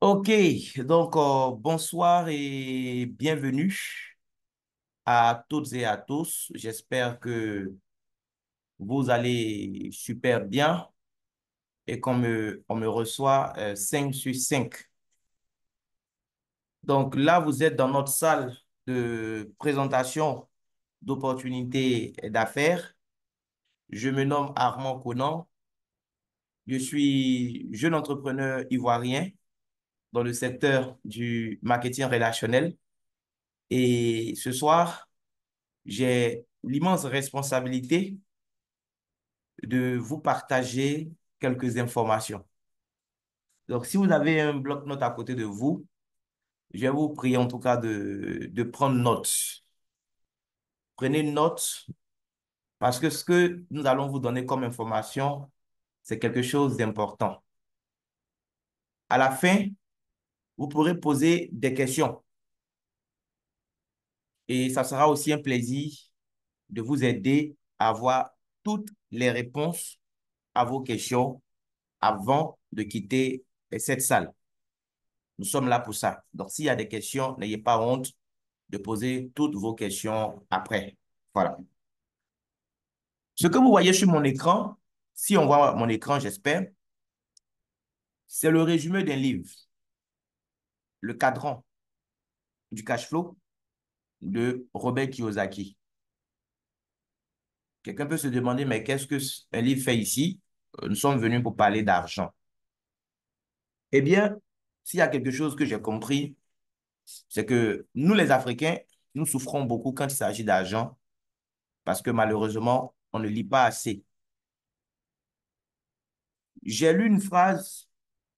Ok, donc bonsoir et bienvenue à toutes et à tous. J'espère que vous allez super bien et on me reçoit 5 sur 5. Donc là, vous êtes dans notre salle de présentation d'opportunités d'affaires. Je me nomme Armand Conan. Je suis jeune entrepreneur ivoirien dans le secteur du marketing relationnel. Et ce soir, j'ai l'immense responsabilité de vous partager quelques informations. Donc, si vous avez un bloc-notes à côté de vous, je vais vous prier en tout cas de prendre note. Prenez note parce que ce que nous allons vous donner comme information, c'est quelque chose d'important. À la fin, vous pourrez poser des questions et ça sera aussi un plaisir de vous aider à avoir toutes les réponses à vos questions avant de quitter cette salle. Nous sommes là pour ça. Donc, s'il y a des questions, n'ayez pas honte de poser toutes vos questions après. Voilà. Ce que vous voyez sur mon écran, si on voit mon écran, j'espère, c'est le résumé d'un livre, Le cadran du cash flow de Robert Kiyosaki. Quelqu'un peut se demander, mais qu'est-ce qu'un livre fait ici? Nous sommes venus pour parler d'argent. Eh bien, s'il y a quelque chose que j'ai compris, c'est que nous, les Africains, nous souffrons beaucoup quand il s'agit d'argent parce que malheureusement, on ne lit pas assez. J'ai lu une phrase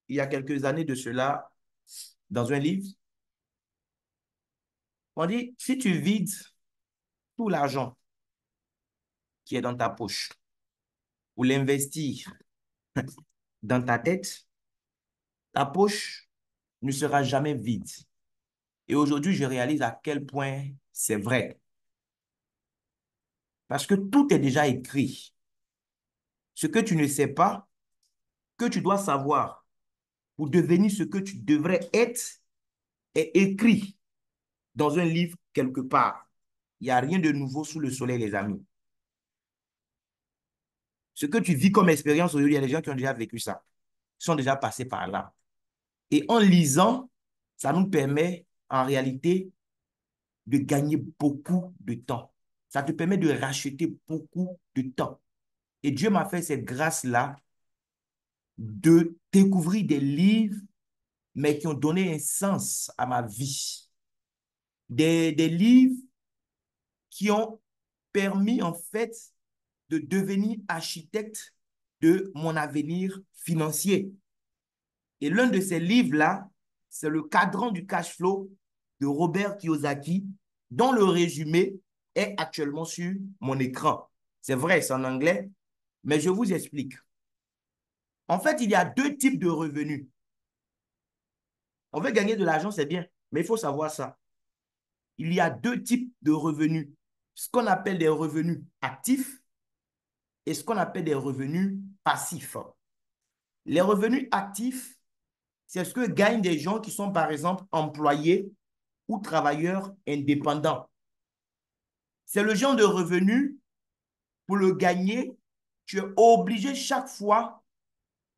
il y a quelques années de cela dans un livre. On dit, si tu vides tout l'argent qui est dans ta poche pour l'investir dans ta tête, ta poche ne sera jamais vide. Et aujourd'hui, je réalise à quel point c'est vrai. Parce que tout est déjà écrit. Ce que tu ne sais pas, que tu dois savoir pour devenir ce que tu devrais être, est écrit dans un livre quelque part. Il n'y a rien de nouveau sous le soleil, les amis. Ce que tu vis comme expérience aujourd'hui, il y a des gens qui ont déjà vécu ça, qui sont déjà passés par là. Et en lisant, ça nous permet en réalité de gagner beaucoup de temps. Ça te permet de racheter beaucoup de temps. Et Dieu m'a fait cette grâce-là de découvrir des livres, mais qui ont donné un sens à ma vie. Des livres qui ont permis en fait de devenir architecte de mon avenir financier. Et l'un de ces livres-là, c'est le cadran du cash flow de Robert Kiyosaki, dont le résumé est actuellement sur mon écran. C'est vrai, c'est en anglais, mais je vous explique. En fait, il y a deux types de revenus. On veut gagner de l'argent, c'est bien, mais il faut savoir ça. Il y a deux types de revenus. Ce qu'on appelle des revenus actifs et ce qu'on appelle des revenus passifs. Les revenus actifs, c'est ce que gagnent des gens qui sont, par exemple, employés ou travailleurs indépendants. C'est le genre de revenu, pour le gagner, tu es obligé chaque fois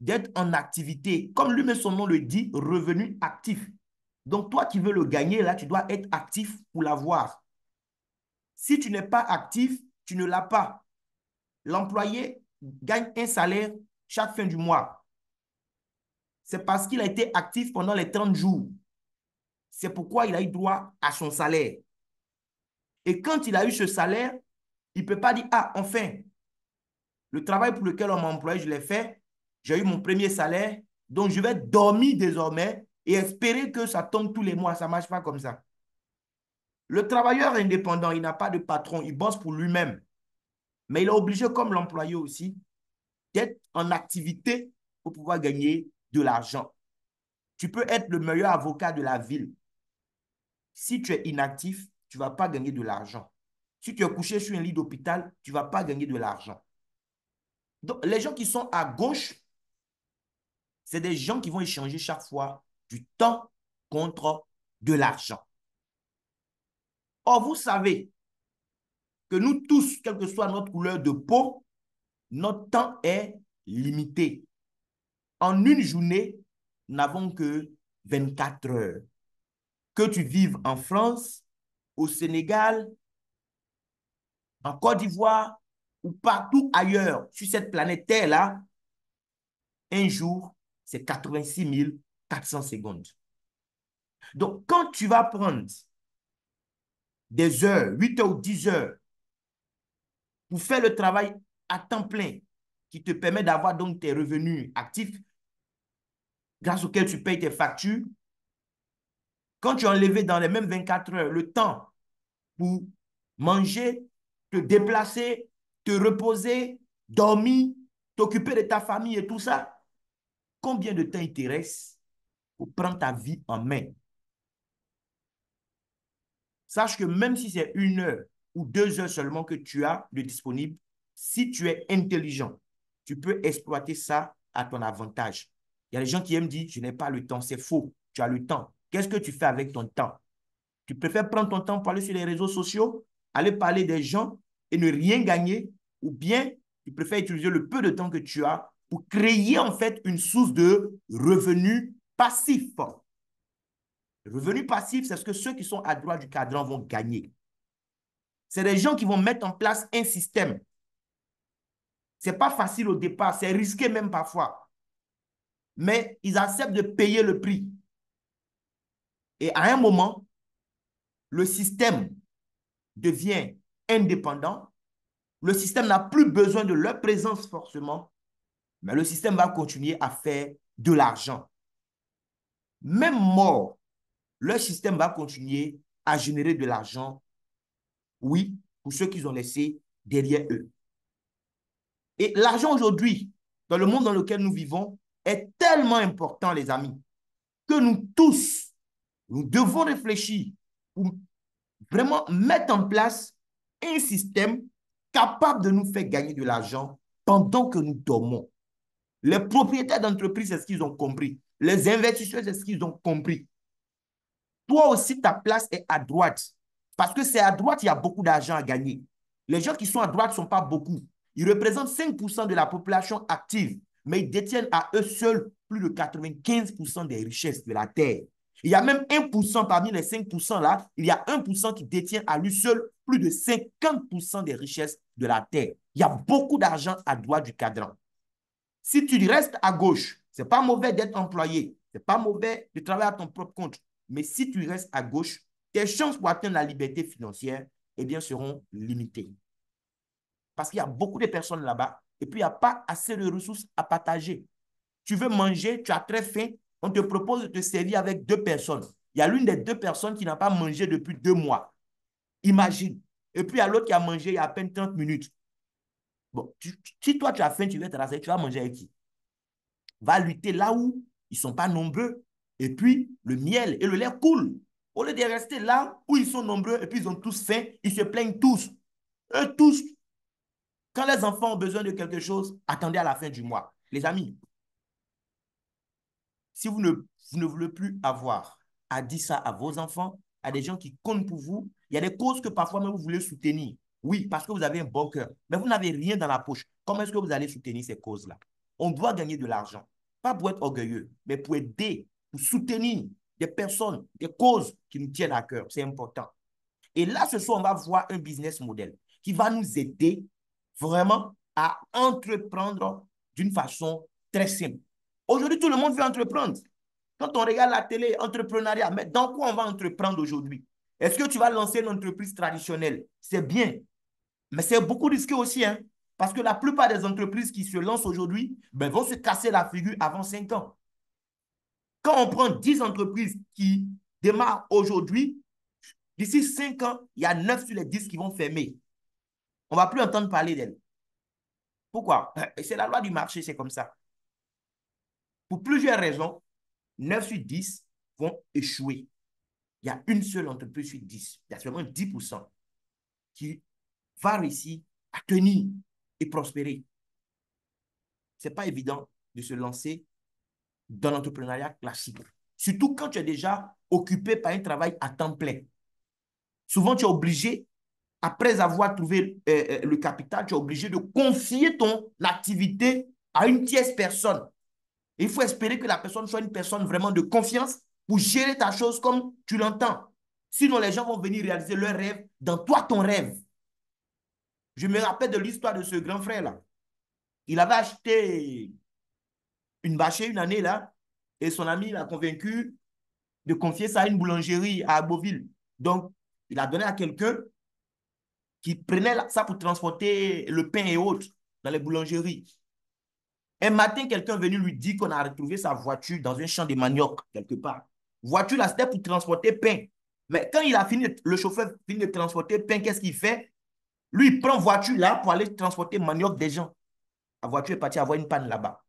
d'être en activité. Comme lui-même son nom le dit, revenu actif. Donc, toi qui veux le gagner, là, tu dois être actif pour l'avoir. Si tu n'es pas actif, tu ne l'as pas. L'employé gagne un salaire chaque fin du mois. C'est parce qu'il a été actif pendant les 30 jours. C'est pourquoi il a eu droit à son salaire. Et quand il a eu ce salaire, il ne peut pas dire, ah, enfin, le travail pour lequel on m'a employé, je l'ai fait, j'ai eu mon premier salaire, donc je vais dormir désormais et espérer que ça tombe tous les mois. Ça ne marche pas comme ça. Le travailleur indépendant, il n'a pas de patron, il bosse pour lui-même. Mais il est obligé, comme l'employé aussi, d'être en activité pour pouvoir gagner de l'argent. Tu peux être le meilleur avocat de la ville. Si tu es inactif, tu ne vas pas gagner de l'argent. Si tu es couché sur un lit d'hôpital, tu ne vas pas gagner de l'argent. Donc, les gens qui sont à gauche, c'est des gens qui vont échanger chaque fois du temps contre de l'argent. Or, vous savez que nous tous, quelle que soit notre couleur de peau, notre temps est limité. En une journée, nous n'avons que 24 heures. Que tu vives en France, au Sénégal, en Côte d'Ivoire ou partout ailleurs sur cette planète Terre-là, un jour, c'est 86 400 secondes. Donc, quand tu vas prendre des heures, 8 heures ou 10 heures, pour faire le travail à temps plein, qui te permet d'avoir donc tes revenus actifs, grâce auxquels tu payes tes factures, quand tu as enlevé dans les mêmes 24 heures le temps pour manger, te déplacer, te reposer, dormir, t'occuper de ta famille et tout ça, combien de temps il te reste pour prendre ta vie en main? Sache que même si c'est 1 heure ou 2 heures seulement que tu as de disponible, si tu es intelligent, tu peux exploiter ça à ton avantage. Il y a des gens qui aiment dire, je n'ai pas le temps. C'est faux. Tu as le temps. Qu'est-ce que tu fais avec ton temps? Tu préfères prendre ton temps pour aller sur les réseaux sociaux, aller parler des gens et ne rien gagner, ou bien tu préfères utiliser le peu de temps que tu as pour créer en fait une source de revenus passifs. Le revenu passif, c'est ce que ceux qui sont à droite du cadran vont gagner. C'est des gens qui vont mettre en place un système. Ce n'est pas facile au départ, c'est risqué même parfois. Mais ils acceptent de payer le prix. Et à un moment, le système devient indépendant. Le système n'a plus besoin de leur présence forcément, mais le système va continuer à faire de l'argent. Même mort, le système va continuer à générer de l'argent, oui, pour ceux qu'ils ont laissés derrière eux. Et l'argent aujourd'hui, dans le monde dans lequel nous vivons, est tellement important, les amis, que nous tous, nous devons réfléchir pour vraiment mettre en place un système capable de nous faire gagner de l'argent pendant que nous dormons. Les propriétaires d'entreprises, c'est ce qu'ils ont compris. Les investisseurs, c'est ce qu'ils ont compris. Toi aussi, ta place est à droite. Parce que c'est à droite, il y a beaucoup d'argent à gagner. Les gens qui sont à droite ne sont pas beaucoup. Ils représentent 5% de la population active, mais ils détiennent à eux seuls plus de 95% des richesses de la Terre. Il y a même 1% parmi les 5% là, il y a 1% qui détient à lui seul plus de 50% des richesses de la Terre. Il y a beaucoup d'argent à droite du cadran. Si tu restes à gauche, ce n'est pas mauvais d'être employé, ce n'est pas mauvais de travailler à ton propre compte. Mais si tu restes à gauche, tes chances pour atteindre la liberté financière eh bien, seront limitées. Parce qu'il y a beaucoup de personnes là-bas et puis il n'y a pas assez de ressources à partager. Tu veux manger, tu as très faim, on te propose de te servir avec 2 personnes. Il y a l'une des 2 personnes qui n'a pas mangé depuis 2 mois. Imagine. Et puis il y a l'autre qui a mangé il y a à peine 30 minutes. Bon, si toi tu as faim, tu veux te rassurer, tu vas manger avec qui? Va lutter là où ils ne sont pas nombreux. Et puis, le miel et le lait coulent. Au lieu de rester là où ils sont nombreux et puis ils ont tous faim, ils se plaignent tous. Eux tous, quand les enfants ont besoin de quelque chose, attendez à la fin du mois. Les amis, si vous ne voulez plus avoir à dire ça à vos enfants, à des gens qui comptent pour vous, il y a des causes que parfois même vous voulez soutenir. Oui, parce que vous avez un bon cœur, mais vous n'avez rien dans la poche. Comment est-ce que vous allez soutenir ces causes-là? On doit gagner de l'argent, pas pour être orgueilleux, mais pour aider, pour soutenir des personnes, des causes qui nous tiennent à cœur. C'est important. Et là, ce soir, on va voir un business model qui va nous aider vraiment à entreprendre d'une façon très simple. Aujourd'hui, tout le monde veut entreprendre. Quand on regarde la télé, entrepreneuriat, mais dans quoi on va entreprendre aujourd'hui? Est-ce que tu vas lancer une entreprise traditionnelle? C'est bien, mais c'est beaucoup risqué aussi, hein? Parce que la plupart des entreprises qui se lancent aujourd'hui ben, vont se casser la figure avant 5 ans. Quand on prend 10 entreprises qui démarrent aujourd'hui, d'ici 5 ans, il y a 9 sur les 10 qui vont fermer. On ne va plus entendre parler d'elles. Pourquoi? C'est la loi du marché, c'est comme ça. Pour plusieurs raisons, 9 sur 10 vont échouer. Il y a une seule entreprise sur 10. Il y a seulement 10% qui va réussir à tenir et prospérer. Ce n'est pas évident de se lancer dans l'entrepreneuriat classique. Surtout quand tu es déjà occupé par un travail à temps plein. Souvent, tu es obligé, après avoir trouvé le capital, tu es obligé de confier ton activité à une tierce personne. Il faut espérer que la personne soit une personne vraiment de confiance pour gérer ta chose comme tu l'entends. Sinon, les gens vont venir réaliser leur rêve dans toi, ton rêve. Je me rappelle de l'histoire de ce grand frère-là. Il avait acheté une bâchée une année là, et son ami l'a convaincu de confier ça à une boulangerie à Beauville. Donc, il a donné à quelqu'un qui prenait ça pour transporter le pain et autres dans les boulangeries. Un matin, quelqu'un est venu lui dire qu'on a retrouvé sa voiture dans un champ de manioc, quelque part. Voiture, là, c'était pour transporter pain. Mais quand il a fini, le chauffeur finit de transporter pain, qu'est-ce qu'il fait? Lui, il prend voiture là pour aller transporter manioc des gens. La voiture est partie avoir une panne là-bas.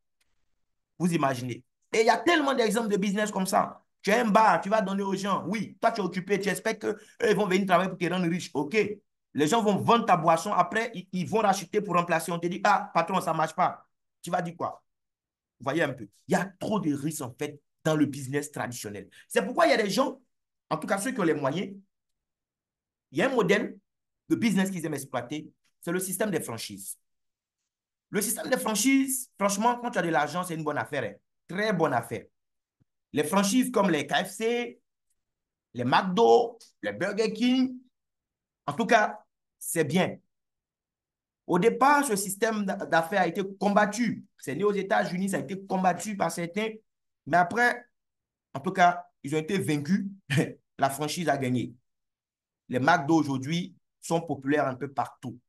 Vous imaginez. Et il y a tellement d'exemples de business comme ça. Tu as un bar, tu vas donner aux gens. Oui, toi, tu es occupé, tu espères qu'eux vont venir travailler pour te rendre riche. OK. Les gens vont vendre ta boisson. Après, ils vont racheter pour remplacer. On te dit, ah, patron, ça ne marche pas. Tu vas dire quoi? Vous voyez un peu. Il y a trop de risques, en fait, dans le business traditionnel. C'est pourquoi il y a des gens, en tout cas ceux qui ont les moyens, il y a un modèle de business qu'ils aiment exploiter, c'est le système des franchises. Le système des franchises, franchement, quand tu as de l'argent, c'est une bonne affaire. Hein. Très bonne affaire. Les franchises comme les KFC, les McDo, les Burger King, en tout cas, c'est bien. Au départ, ce système d'affaires a été combattu. C'est né aux États-Unis, ça a été combattu par certains. Mais après, en tout cas, ils ont été vaincus. La franchise a gagné. Les McDo aujourd'hui sont populaires un peu partout.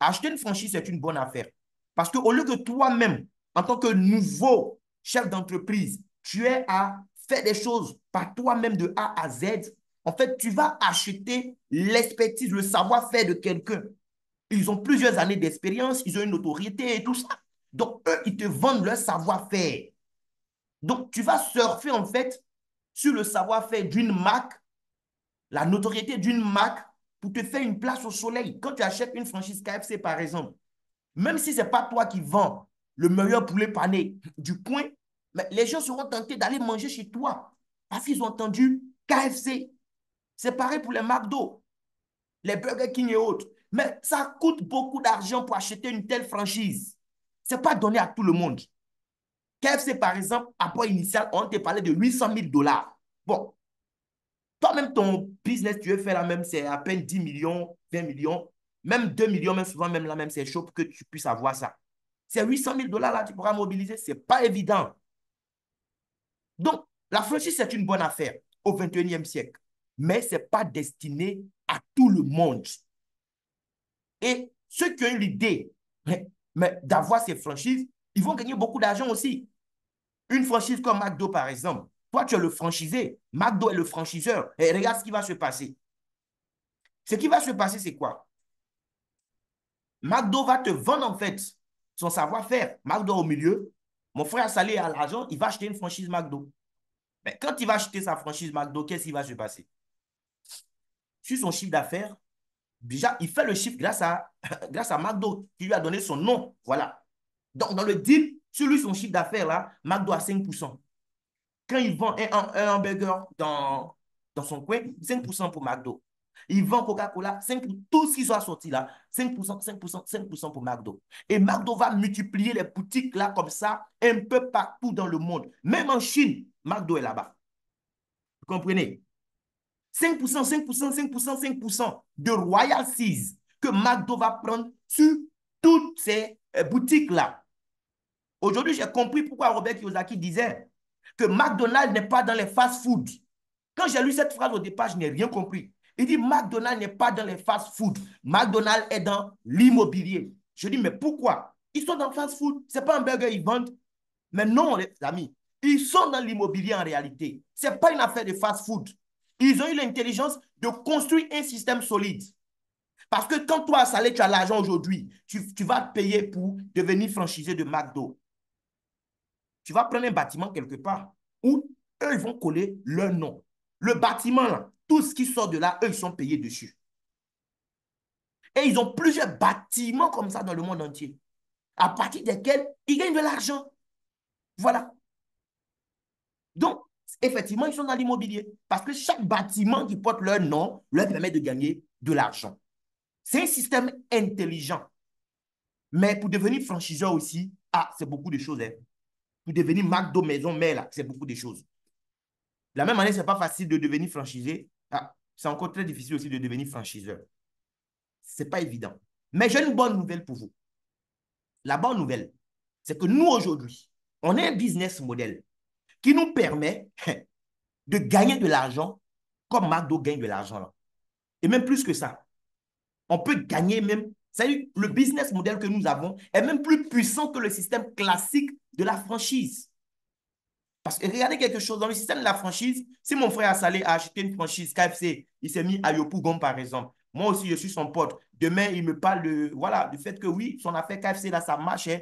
Acheter une franchise, c'est une bonne affaire. Parce qu'au lieu que toi-même, en tant que nouveau chef d'entreprise, tu aies à faire des choses par toi-même de A à Z, en fait, tu vas acheter l'expertise, le savoir-faire de quelqu'un. Ils ont plusieurs années d'expérience, ils ont une notoriété et tout ça. Donc, eux, ils te vendent leur savoir-faire. Donc, tu vas surfer, en fait, sur le savoir-faire d'une marque, la notoriété d'une marque, pour te faire une place au soleil. Quand tu achètes une franchise KFC, par exemple, même si ce n'est pas toi qui vends le meilleur poulet pané du coin, mais les gens seront tentés d'aller manger chez toi parce qu'ils ont entendu KFC. C'est pareil pour les McDo, les Burger King et autres. Mais ça coûte beaucoup d'argent pour acheter une telle franchise. Ce n'est pas donné à tout le monde. KFC, par exemple, apport initial, on te parlait de 800 000 dollars. Bon, toi-même, ton business, tu veux faire la même, c'est à peine 10 millions, 20 millions, même 2 millions, même souvent, même là, même c'est chaud pour que tu puisses avoir ça. C'est 800 000 dollars là, tu pourras mobiliser. Ce n'est pas évident. Donc, la franchise, c'est une bonne affaire au 21e siècle. Mais ce n'est pas destiné à tout le monde. Et ceux qui ont eu l'idée d'avoir ces franchises, ils vont gagner beaucoup d'argent aussi. Une franchise comme McDo, par exemple. Toi, tu es le franchisé. McDo est le franchiseur. Et regarde ce qui va se passer. Ce qui va se passer, c'est quoi? McDo va te vendre, en fait, son savoir-faire. McDo au milieu. Mon frère Salé a l'argent, il va acheter une franchise McDo. Mais quand il va acheter sa franchise McDo, qu'est-ce qui va se passer? Sur son chiffre d'affaires, déjà, il fait le chiffre grâce à McDo, qui lui a donné son nom. Voilà. Donc, dans le deal, sur lui, son chiffre d'affaires, là, McDo a 5%. Quand il vend un hamburger dans son coin, 5% pour McDo. Il vend Coca-Cola, tout ce qui soit sorti là, 5%, 5%, 5% pour McDo. Et McDo va multiplier les boutiques là comme ça, un peu partout dans le monde. Même en Chine, McDo est là-bas. Vous comprenez? 5%, 5%, 5%, 5% de royalties que McDo va prendre sur toutes ces boutiques-là. Aujourd'hui, j'ai compris pourquoi Robert Kiyosaki disait que McDonald's n'est pas dans les fast-foods. Quand j'ai lu cette phrase au départ, je n'ai rien compris. Il dit McDonald's n'est pas dans les fast-foods. McDonald's est dans l'immobilier. Je dis, mais pourquoi? Ils sont dans le fast-food. Ce n'est pas un burger, ils vendent. Mais non, les amis, ils sont dans l'immobilier en réalité. Ce n'est pas une affaire de fast-food. Ils ont eu l'intelligence de construire un système solide. Parce que quand toi, Salé, tu as l'argent aujourd'hui, tu vas te payer pour devenir franchisé de McDo. Tu vas prendre un bâtiment quelque part où eux, ils vont coller leur nom. Le bâtiment, là, tout ce qui sort de là, eux, ils sont payés dessus. Et ils ont plusieurs bâtiments comme ça dans le monde entier, à partir desquels ils gagnent de l'argent. Voilà. Donc, effectivement, ils sont dans l'immobilier. Parce que chaque bâtiment qui porte leur nom leur permet de gagner de l'argent. C'est un système intelligent. Mais pour devenir franchiseur aussi, c'est beaucoup de choses. Hein. Pour devenir McDo maison mère, là, c'est beaucoup de choses. De la même manière, ce n'est pas facile de devenir franchisé. C'est encore très difficile aussi de devenir franchiseur. Ce n'est pas évident. Mais j'ai une bonne nouvelle pour vous. La bonne nouvelle, c'est que nous, aujourd'hui, on a un business model qui nous permet de gagner de l'argent comme McDo gagne de l'argent. Là. Et même plus que ça. On peut gagner même. C'est-à-dire, le business model que nous avons est même plus puissant que le système classique de la franchise. Parce que regardez quelque chose, dans le système de la franchise, si mon frère Salé a acheté une franchise KFC, il s'est mis à Yopougon par exemple. Moi aussi, je suis son pote. Demain, il me parle de, voilà, du fait que oui, son affaire KFC, là, ça marche. Hein.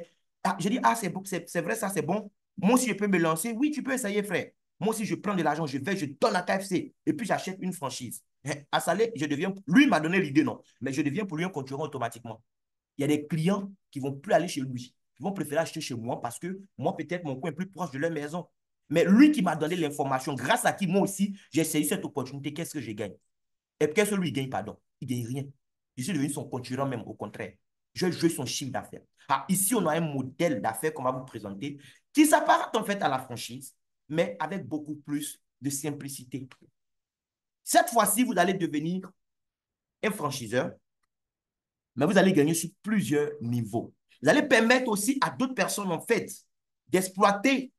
Je dis, c'est vrai, ça, c'est bon. Moi aussi, je peux me lancer. Oui, tu peux essayer, frère. Moi aussi, je prends de l'argent, je vais, je donne à KFC. Et puis, j'achète une franchise. À Salé, je deviens, lui m'a donné l'idée, non. Mais je deviens pour lui un concurrent automatiquement. Il y a des clients qui ne vont plus aller chez lui. Ils vont préférer acheter chez moi parce que moi, peut-être, mon coin est plus proche de leur maison. Mais lui qui m'a donné l'information, grâce à qui moi aussi, j'ai essayé cette opportunité, qu'est-ce que je gagne? Et qu'est-ce que lui gagne, pardon? Il ne gagne rien. Je suis devenu son concurrent même, au contraire. Je joue son chiffre d'affaires. Ici, on a un modèle d'affaires qu'on va vous présenter qui s'apparente en fait à la franchise, mais avec beaucoup plus de simplicité. Cette fois-ci, vous allez devenir un franchiseur, mais vous allez gagner sur plusieurs niveaux. Vous allez permettre aussi à d'autres personnes, en fait, d'exploiter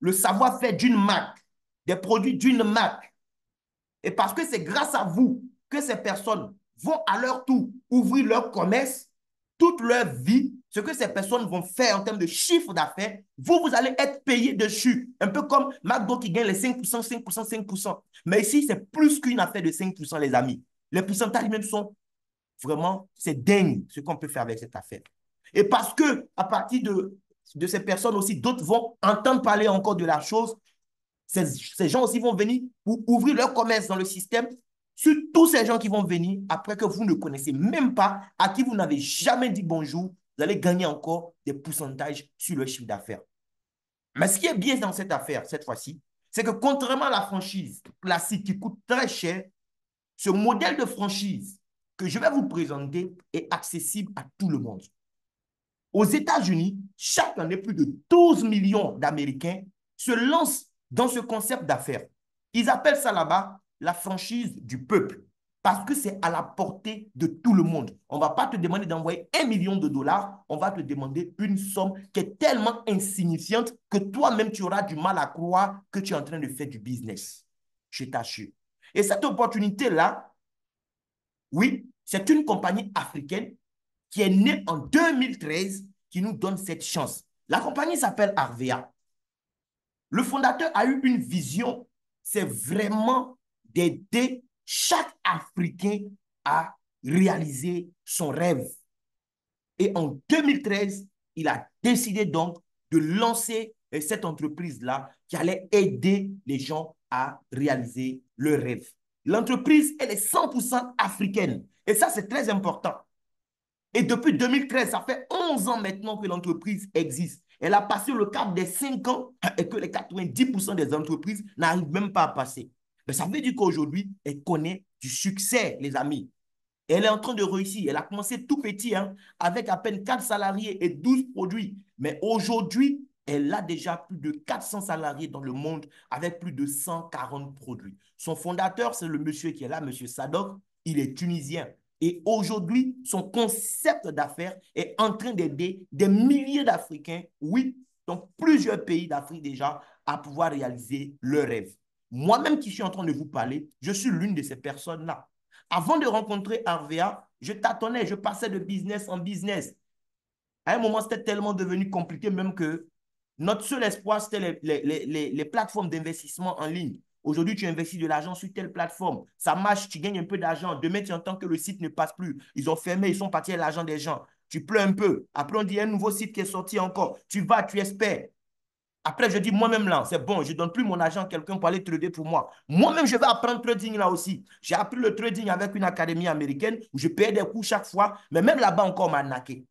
le savoir-faire d'une marque, des produits d'une marque. Et parce que c'est grâce à vous que ces personnes vont à leur tour ouvrir leur commerce, toute leur vie, ce que ces personnes vont faire en termes de chiffre d'affaires, vous allez être payé dessus. Un peu comme McDo qui gagne les 5%, 5%, 5%. Mais ici, c'est plus qu'une affaire de 5%, les amis. Les pourcentages même sont vraiment, c'est dingue ce qu'on peut faire avec cette affaire. Et parce que à partir de ces personnes aussi, d'autres vont entendre parler encore de la chose. Ces gens aussi vont venir pour ouvrir leur commerce dans le système. Sur tous ces gens qui vont venir, après que vous ne connaissez même pas, à qui vous n'avez jamais dit bonjour, vous allez gagner encore des pourcentages sur le chiffre d'affaires. Mais ce qui est bien dans cette affaire, cette fois-ci, c'est que contrairement à la franchise classique qui coûte très cher, ce modèle de franchise que je vais vous présenter est accessible à tout le monde. Aux États-Unis, chaque année, plus de 12 millions d'Américains se lancent dans ce concept d'affaires. Ils appellent ça là-bas la franchise du peuple parce que c'est à la portée de tout le monde. On ne va pas te demander d'envoyer 1 million de dollars, on va te demander une somme qui est tellement insignifiante que toi-même, tu auras du mal à croire que tu es en train de faire du business. Je t'assure. Et cette opportunité-là, oui, c'est une compagnie africaine qui est née en 2013 qui nous donne cette chance. La compagnie s'appelle Arvea. Le fondateur a eu une vision, c'est vraiment d'aider chaque Africain à réaliser son rêve. Et en 2013, il a décidé donc de lancer cette entreprise-là qui allait aider les gens à réaliser leur rêve. L'entreprise, elle est 100% africaine. Et ça, c'est très important. Et depuis 2013, ça fait 11 ans maintenant que l'entreprise existe. Elle a passé le cap des 5 ans et que les 90% des entreprises n'arrivent même pas à passer. Mais ça veut dire qu'aujourd'hui, elle connaît du succès, les amis. Et elle est en train de réussir. Elle a commencé tout petit, hein, avec à peine 4 salariés et 12 produits. Mais aujourd'hui, elle a déjà plus de 400 salariés dans le monde avec plus de 140 produits. Son fondateur, c'est le monsieur qui est là, monsieur Sadok. Il est tunisien. Et aujourd'hui, son concept d'affaires est en train d'aider des milliers d'Africains, oui, dans plusieurs pays d'Afrique déjà, à pouvoir réaliser leurs rêves. Moi-même qui suis en train de vous parler, je suis l'une de ces personnes-là. Avant de rencontrer Arvea, je tâtonnais, je passais de business en business. À un moment, c'était tellement devenu compliqué même que notre seul espoir, c'était les plateformes d'investissement en ligne. Aujourd'hui, tu investis de l'argent sur telle plateforme. Ça marche, tu gagnes un peu d'argent. Demain, tu entends que le site ne passe plus. Ils ont fermé, ils sont partis à l'argent des gens. Tu pleures un peu. Après, on dit, il y a un nouveau site qui est sorti encore. Tu vas, tu espères. Après, je dis moi-même là, c'est bon, je ne donne plus mon argent à quelqu'un pour aller trader pour moi. Moi-même, je vais apprendre le trading là aussi. J'ai appris le trading avec une académie américaine où je payais des coûts chaque fois, mais même là-bas encore, on m'a arnaqué.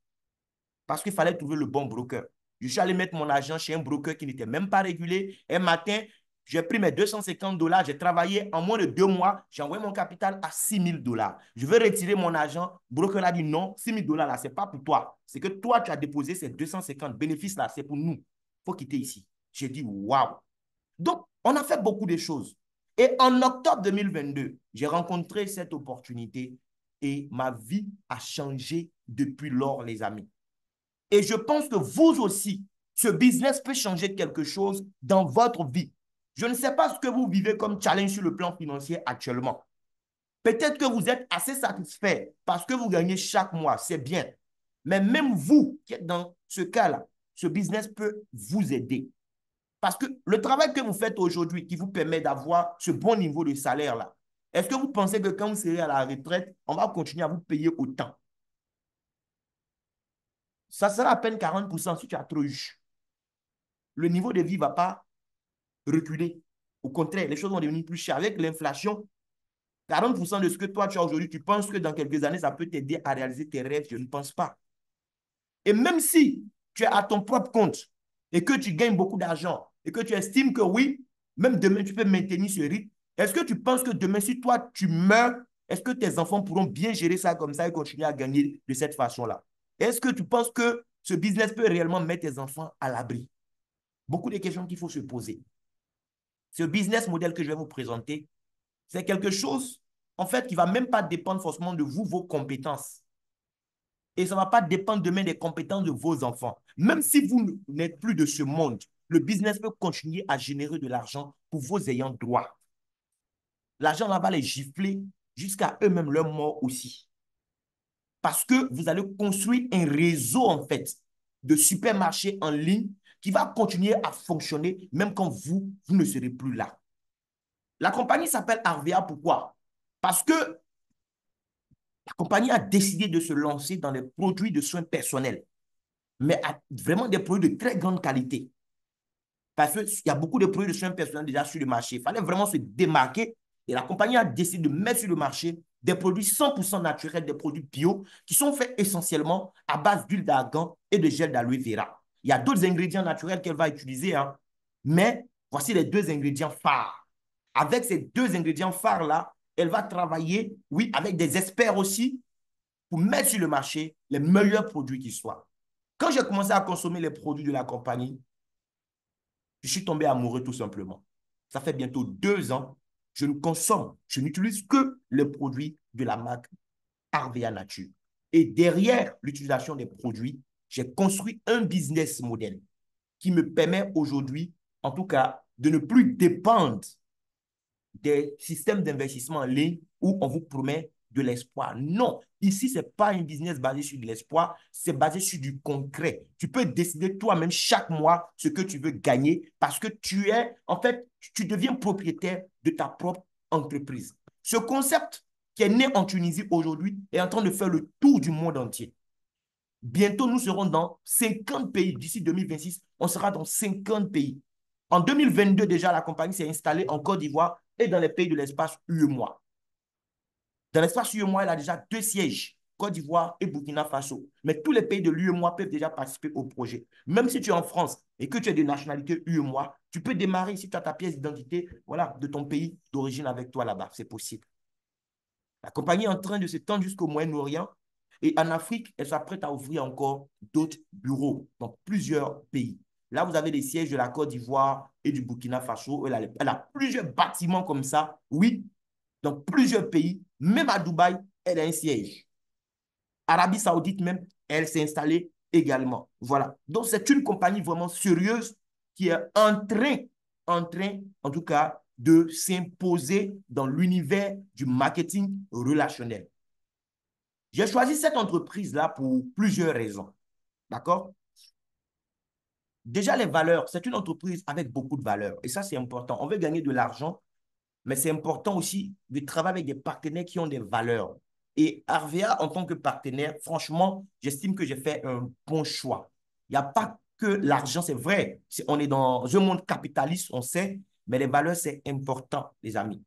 Parce qu'il fallait trouver le bon broker. Je suis allé mettre mon argent chez un broker qui n'était même pas régulé. Un matin, j'ai pris mes $250, j'ai travaillé en moins de 2 mois, j'ai envoyé mon capital à $6 000. Je veux retirer mon argent. Broker a dit non, $6 000 là, ce n'est pas pour toi. C'est que toi, tu as déposé ces 250 bénéfices là, c'est pour nous. Il faut quitter ici. J'ai dit waouh. Donc, on a fait beaucoup de choses. Et en octobre 2022, j'ai rencontré cette opportunité et ma vie a changé depuis lors, les amis. Et je pense que vous aussi, ce business peut changer quelque chose dans votre vie. Je ne sais pas ce que vous vivez comme challenge sur le plan financier actuellement. Peut-être que vous êtes assez satisfait parce que vous gagnez chaque mois, c'est bien. Mais même vous qui êtes dans ce cas-là, ce business peut vous aider. Parce que le travail que vous faites aujourd'hui qui vous permet d'avoir ce bon niveau de salaire-là, est-ce que vous pensez que quand vous serez à la retraite, on va continuer à vous payer autant? Ça sera à peine 40% si tu as trop eu. Le niveau de vie ne va pas reculer. Au contraire, les choses vont devenir plus chères. Avec l'inflation, 40% de ce que toi tu as aujourd'hui, tu penses que dans quelques années, ça peut t'aider à réaliser tes rêves? Je ne pense pas. Et même si tu es à ton propre compte et que tu gagnes beaucoup d'argent et que tu estimes que oui, même demain, tu peux maintenir ce rythme, est-ce que tu penses que demain, si toi, tu meurs, est-ce que tes enfants pourront bien gérer ça comme ça et continuer à gagner de cette façon-là? Est-ce que tu penses que ce business peut réellement mettre tes enfants à l'abri? Beaucoup de questions qu'il faut se poser. Ce business model que je vais vous présenter, c'est quelque chose, en fait, qui ne va même pas dépendre forcément de vous, vos compétences. Et ça ne va pas dépendre demain des compétences de vos enfants. Même si vous n'êtes plus de ce monde, le business peut continuer à générer de l'argent pour vos ayants droit. L'argent là va les gifler jusqu'à eux-mêmes leur mort aussi. Parce que vous allez construire un réseau, en fait, de supermarchés en ligne qui va continuer à fonctionner même quand vous ne serez plus là. La compagnie s'appelle Arvea. Pourquoi? Parce que la compagnie a décidé de se lancer dans les produits de soins personnels, mais vraiment des produits de très grande qualité. Parce qu'il y a beaucoup de produits de soins personnels déjà sur le marché. Il fallait vraiment se démarquer et la compagnie a décidé de mettre sur le marché des produits 100% naturels, des produits bio qui sont faits essentiellement à base d'huile d'argan et de gel d'aloe vera. Il y a d'autres ingrédients naturels qu'elle va utiliser, hein, mais voici les deux ingrédients phares. Avec ces deux ingrédients phares-là, elle va travailler, oui, avec des experts aussi pour mettre sur le marché les meilleurs produits qui soient. Quand j'ai commencé à consommer les produits de la compagnie, je suis tombé amoureux tout simplement. Ça fait bientôt 2 ans, je ne consomme, je n'utilise que les produits de la marque Arvea Nature. Et derrière l'utilisation des produits, j'ai construit un business model qui me permet aujourd'hui, en tout cas, de ne plus dépendre des systèmes d'investissement en ligne où on vous promet de l'espoir. Non, ici, ce n'est pas un business basé sur de l'espoir, c'est basé sur du concret. Tu peux décider toi-même chaque mois ce que tu veux gagner parce que tu es, en fait, tu deviens propriétaire de ta propre entreprise. Ce concept qui est né en Tunisie aujourd'hui est en train de faire le tour du monde entier. Bientôt, nous serons dans 50 pays. D'ici 2026, on sera dans 50 pays. En 2022, déjà, la compagnie s'est installée en Côte d'Ivoire et dans les pays de l'espace UEMOA. Dans l'espace UEMOA, elle a déjà 2 sièges, Côte d'Ivoire et Burkina Faso. Mais tous les pays de l'UEMOA peuvent déjà participer au projet. Même si tu es en France et que tu es de nationalité UEMOA, tu peux démarrer si tu as ta pièce d'identité, voilà, de ton pays d'origine avec toi là-bas. C'est possible. La compagnie est en train de s'étendre jusqu'au Moyen-Orient. Et en Afrique, elle s'apprête à ouvrir encore d'autres bureaux dans plusieurs pays. Là, vous avez les sièges de la Côte d'Ivoire et du Burkina Faso. Elle a plusieurs bâtiments comme ça, oui, dans plusieurs pays. Même à Dubaï, elle a un siège. Arabie Saoudite même, elle s'est installée également. Voilà. Donc, c'est une compagnie vraiment sérieuse qui est en train, en tout cas, de s'imposer dans l'univers du marketing relationnel. J'ai choisi cette entreprise-là pour plusieurs raisons. D'accord? Déjà, les valeurs, c'est une entreprise avec beaucoup de valeurs. Et ça, c'est important. On veut gagner de l'argent, mais c'est important aussi de travailler avec des partenaires qui ont des valeurs. Et Arvea, en tant que partenaire, franchement, j'estime que j'ai fait un bon choix. Il n'y a pas que l'argent, c'est vrai. On est dans un monde capitaliste, on sait, mais les valeurs, c'est important, les amis.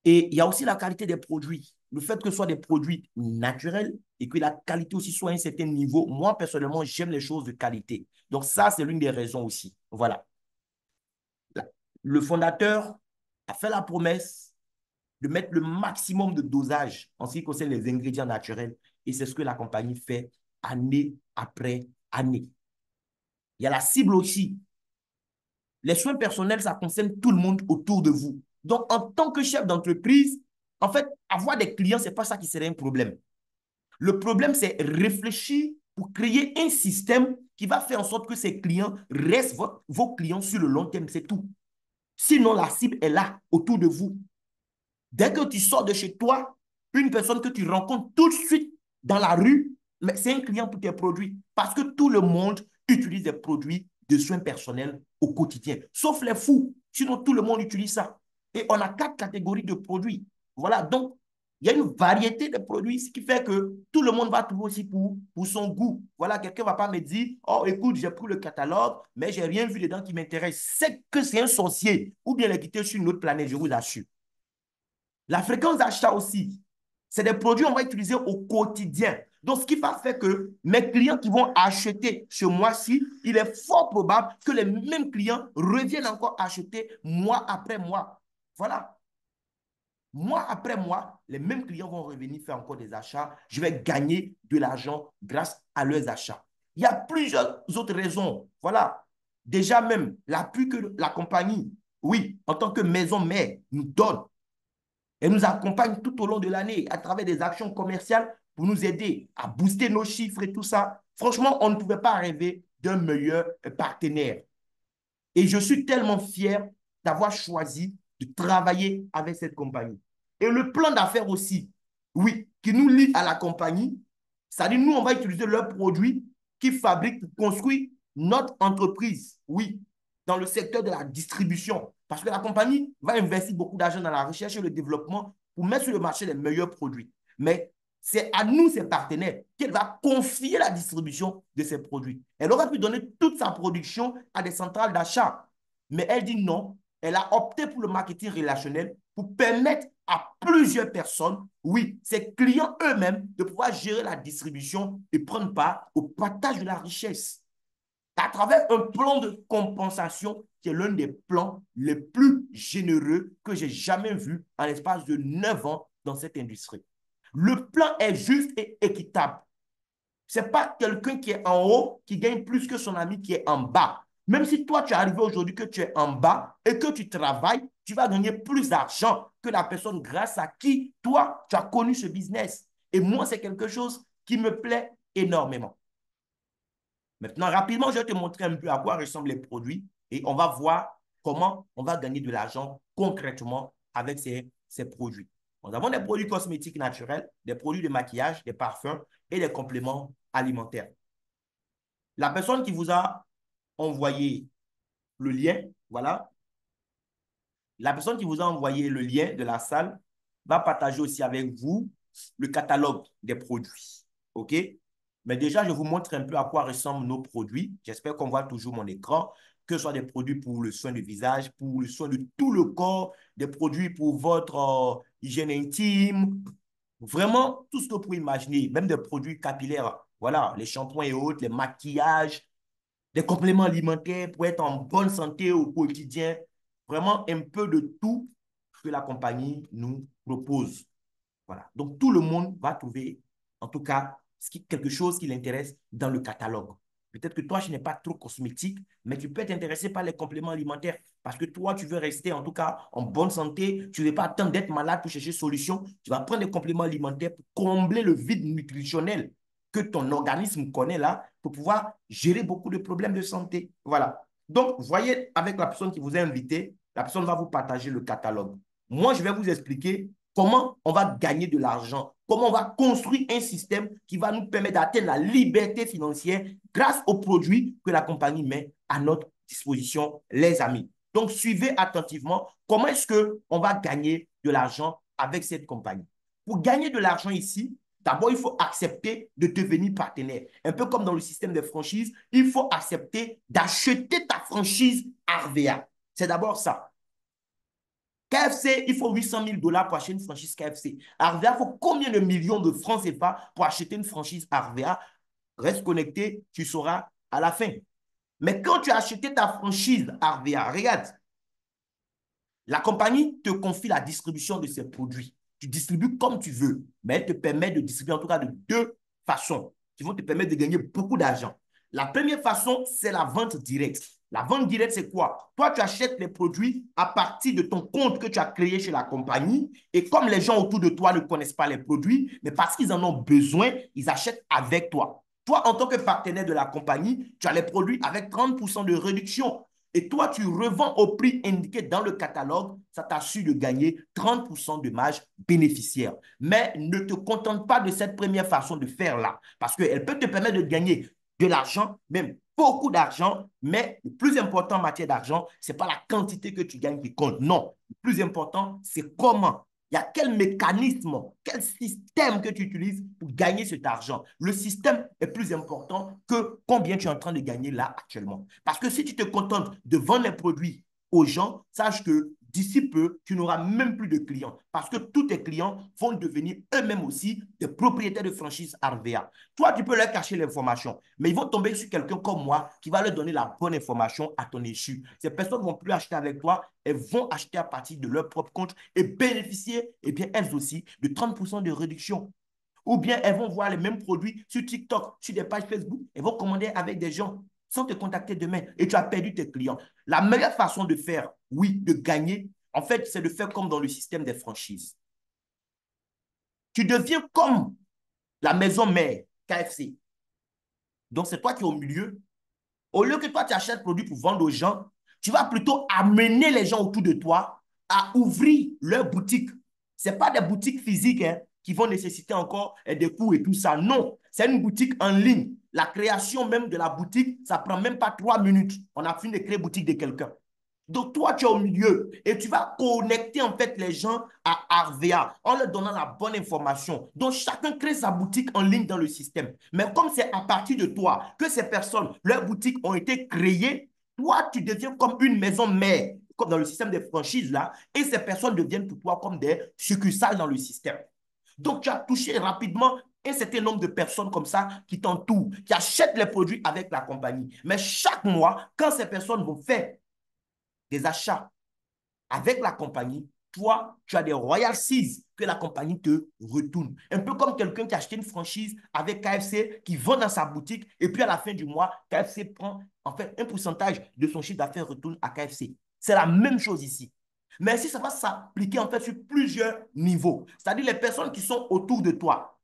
Et il y a aussi la qualité des produits. Le fait que ce soit des produits naturels et que la qualité aussi soit à un certain niveau. Moi, personnellement, j'aime les choses de qualité. Donc ça, c'est l'une des raisons aussi. Voilà. le fondateur a fait la promesse de mettre le maximum de dosage en ce qui concerne les ingrédients naturels. Et c'est ce que la compagnie fait année après année. Il y a la cible aussi. Les soins personnels, ça concerne tout le monde autour de vous. Donc, en tant que chef d'entreprise, en fait, avoir des clients, ce n'est pas ça qui serait un problème. Le problème, c'est réfléchir pour créer un système qui va faire en sorte que ces clients restent vos clients sur le long terme, c'est tout. Sinon, la cible est là, autour de vous. Dès que tu sors de chez toi, une personne que tu rencontres tout de suite dans la rue, mais c'est un client pour tes produits. Parce que tout le monde utilise des produits de soins personnels au quotidien, sauf les fous. Sinon, tout le monde utilise ça. Et on a 4 catégories de produits. Voilà, donc, il y a une variété de produits, ce qui fait que tout le monde va trouver aussi pour son goût. Voilà, quelqu'un ne va pas me dire, oh, écoute, j'ai pris le catalogue, mais je n'ai rien vu dedans qui m'intéresse. C'est que c'est un sorcier ou bien les quitter sur une autre planète, je vous assure. La fréquence d'achat aussi, c'est des produits qu'on va utiliser au quotidien. Donc, ce qui va faire que mes clients qui vont acheter ce mois-ci, il est fort probable que les mêmes clients reviennent encore acheter mois après mois. Voilà. Mois après mois, les mêmes clients vont revenir faire encore des achats. Je vais gagner de l'argent grâce à leurs achats. Il y a plusieurs autres raisons. Voilà. Déjà même, l'appui que la compagnie, oui, en tant que maison mère, nous donne. Elle nous accompagne tout au long de l'année à travers des actions commerciales pour nous aider à booster nos chiffres et tout ça. Franchement, on ne pouvait pas rêver d'un meilleur partenaire. Et je suis tellement fier d'avoir choisi de travailler avec cette compagnie. Et le plan d'affaires aussi, oui, qui nous lie à la compagnie, c'est-à-dire nous, on va utiliser leurs produits qui fabriquent, qui construisent notre entreprise, oui, dans le secteur de la distribution. Parce que la compagnie va investir beaucoup d'argent dans la recherche et le développement pour mettre sur le marché les meilleurs produits. Mais c'est à nous, ses partenaires, qu'elle va confier la distribution de ses produits. Elle aurait pu donner toute sa production à des centrales d'achat. Mais elle dit non. Elle a opté pour le marketing relationnel pour permettre à plusieurs personnes, oui, ses clients eux-mêmes, de pouvoir gérer la distribution et prendre part au partage de la richesse à travers un plan de compensation qui est l'un des plans les plus généreux que j'ai jamais vu en l'espace de 9 ans dans cette industrie. Le plan est juste et équitable. Ce n'est pas quelqu'un qui est en haut qui gagne plus que son ami qui est en bas. Même si toi, tu es arrivé aujourd'hui que tu es en bas et que tu travailles, tu vas gagner plus d'argent que la personne grâce à qui, toi, tu as connu ce business. Et moi, c'est quelque chose qui me plaît énormément. Maintenant, rapidement, je vais te montrer un peu à quoi ressemblent les produits et on va voir comment on va gagner de l'argent concrètement avec ces produits. Nous avons des produits cosmétiques naturels, des produits de maquillage, des parfums et des compléments alimentaires. La personne qui vous a envoyé le lien, voilà, la personne qui vous a envoyé le lien de la salle va partager aussi avec vous le catalogue des produits. OK? Mais déjà, je vous montre un peu à quoi ressemblent nos produits. J'espère qu'on voit toujours mon écran, que ce soit des produits pour le soin du visage, pour le soin de tout le corps, des produits pour votre hygiène intime, vraiment tout ce que vous pouvez imaginer, même des produits capillaires. Voilà, les shampoings et autres, les maquillages, des compléments alimentaires pour être en bonne santé au quotidien. Vraiment un peu de tout que la compagnie nous propose. Voilà. Donc, tout le monde va trouver, en tout cas, quelque chose qui l'intéresse dans le catalogue. Peut-être que toi, je n'es pas trop cosmétique, mais tu peux être intéressé par les compléments alimentaires parce que toi, tu veux rester, en tout cas, en bonne santé. Tu ne veux pas attendre d'être malade pour chercher solution. Tu vas prendre des compléments alimentaires pour combler le vide nutritionnel que ton organisme connaît là pour pouvoir gérer beaucoup de problèmes de santé. Voilà. Donc, voyez, avec la personne qui vous a invité, la personne va vous partager le catalogue. Moi, je vais vous expliquer comment on va gagner de l'argent, comment on va construire un système qui va nous permettre d'atteindre la liberté financière grâce aux produits que la compagnie met à notre disposition, les amis. Donc, suivez attentivement comment est-ce qu'on va gagner de l'argent avec cette compagnie. Pour gagner de l'argent ici, d'abord, il faut accepter de devenir partenaire. Un peu comme dans le système de franchise, il faut accepter d'acheter ta franchise RVA. C'est d'abord ça. KFC, il faut 800 000 $ pour acheter une franchise KFC. RVA, il faut combien de millions de francs CFA pour acheter une franchise RVA? Reste connecté, tu sauras à la fin. Mais quand tu as acheté ta franchise RVA, regarde, La compagnie te confie la distribution de ses produits. Tu distribues comme tu veux, mais elle te permet de distribuer en tout cas de deux façons qui vont te permettre de gagner beaucoup d'argent. La première façon, c'est la vente directe. La vente directe, c'est quoi? Toi, tu achètes les produits à partir de ton compte que tu as créé chez la compagnie. Et comme les gens autour de toi ne connaissent pas les produits, mais parce qu'ils en ont besoin, ils achètent avec toi. Toi, en tant que partenaire de la compagnie, tu as les produits avec 30% de réduction. Et toi, tu revends au prix indiqué dans le catalogue, ça t'assure de gagner 30% de marge bénéficiaire. Mais ne te contente pas de cette première façon de faire là, parce qu'elle peut te permettre de gagner de l'argent, même beaucoup d'argent, mais le plus important en matière d'argent, ce n'est pas la quantité que tu gagnes qui compte. Non, le plus important, c'est comment. Il y a quel mécanisme, quel système que tu utilises pour gagner cet argent. Le système est plus important que combien tu es en train de gagner là actuellement. Parce que si tu te contentes de vendre les produits aux gens, sache que d'ici peu, tu n'auras même plus de clients parce que tous tes clients vont devenir eux-mêmes aussi des propriétaires de franchise RVA. Toi, tu peux leur cacher l'information, mais ils vont tomber sur quelqu'un comme moi qui va leur donner la bonne information à ton insu. Ces personnes ne vont plus acheter avec toi, elles vont acheter à partir de leur propre compte et bénéficier, eh bien, elles aussi, de 30% de réduction. Ou bien elles vont voir les mêmes produits sur TikTok, sur des pages Facebook, elles vont commander avec des gens sans te contacter demain et tu as perdu tes clients. La meilleure façon de faire, oui, de gagner, en fait, c'est de faire comme dans le système des franchises. Tu deviens comme la maison mère, KFC. Donc, c'est toi qui es au milieu. Au lieu que toi, tu achètes produits pour vendre aux gens, tu vas plutôt amener les gens autour de toi à ouvrir leur boutique. Ce n'est pas des boutiques physiques hein, qui vont nécessiter encore des coûts et tout ça. Non, c'est une boutique en ligne. La création même de la boutique, ça ne prend même pas 3 minutes. On a fini de créer la boutique de quelqu'un. Donc, toi, tu es au milieu et tu vas connecter en fait les gens à RVA en leur donnant la bonne information. Donc, chacun crée sa boutique en ligne dans le système. Mais comme c'est à partir de toi que ces personnes, leurs boutiques ont été créées, toi, tu deviens comme une maison mère, comme dans le système des franchises là, et ces personnes deviennent pour toi comme des succursales dans le système. Donc, tu as touché rapidement un certain nombre de personnes comme ça qui t'entourent, qui achètent les produits avec la compagnie. Mais chaque mois, quand ces personnes vont faire des achats avec la compagnie, toi, tu as des royalties que la compagnie te retourne. Un peu comme quelqu'un qui a acheté une franchise avec KFC, qui vend dans sa boutique, et puis à la fin du mois, KFC prend en fait un pourcentage de son chiffre d'affaires retourne à KFC. C'est la même chose ici. Mais si ça va s'appliquer en fait sur plusieurs niveaux, c'est-à-dire les personnes qui sont autour de toi,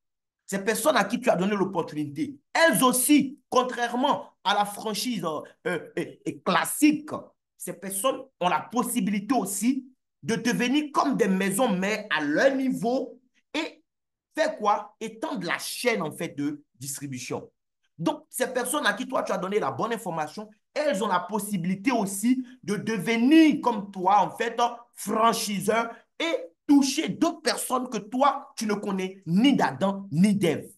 ces personnes à qui tu as donné l'opportunité, elles aussi, contrairement à la franchise classique, ces personnes ont la possibilité aussi de devenir comme des maisons mères à leur niveau et faire quoi? Étendre la chaîne en fait de distribution. Donc, ces personnes à qui toi tu as donné la bonne information, elles ont la possibilité aussi de devenir comme toi en fait franchiseur et toucher d'autres personnes que toi tu ne connais ni d'Adam ni d'Ève.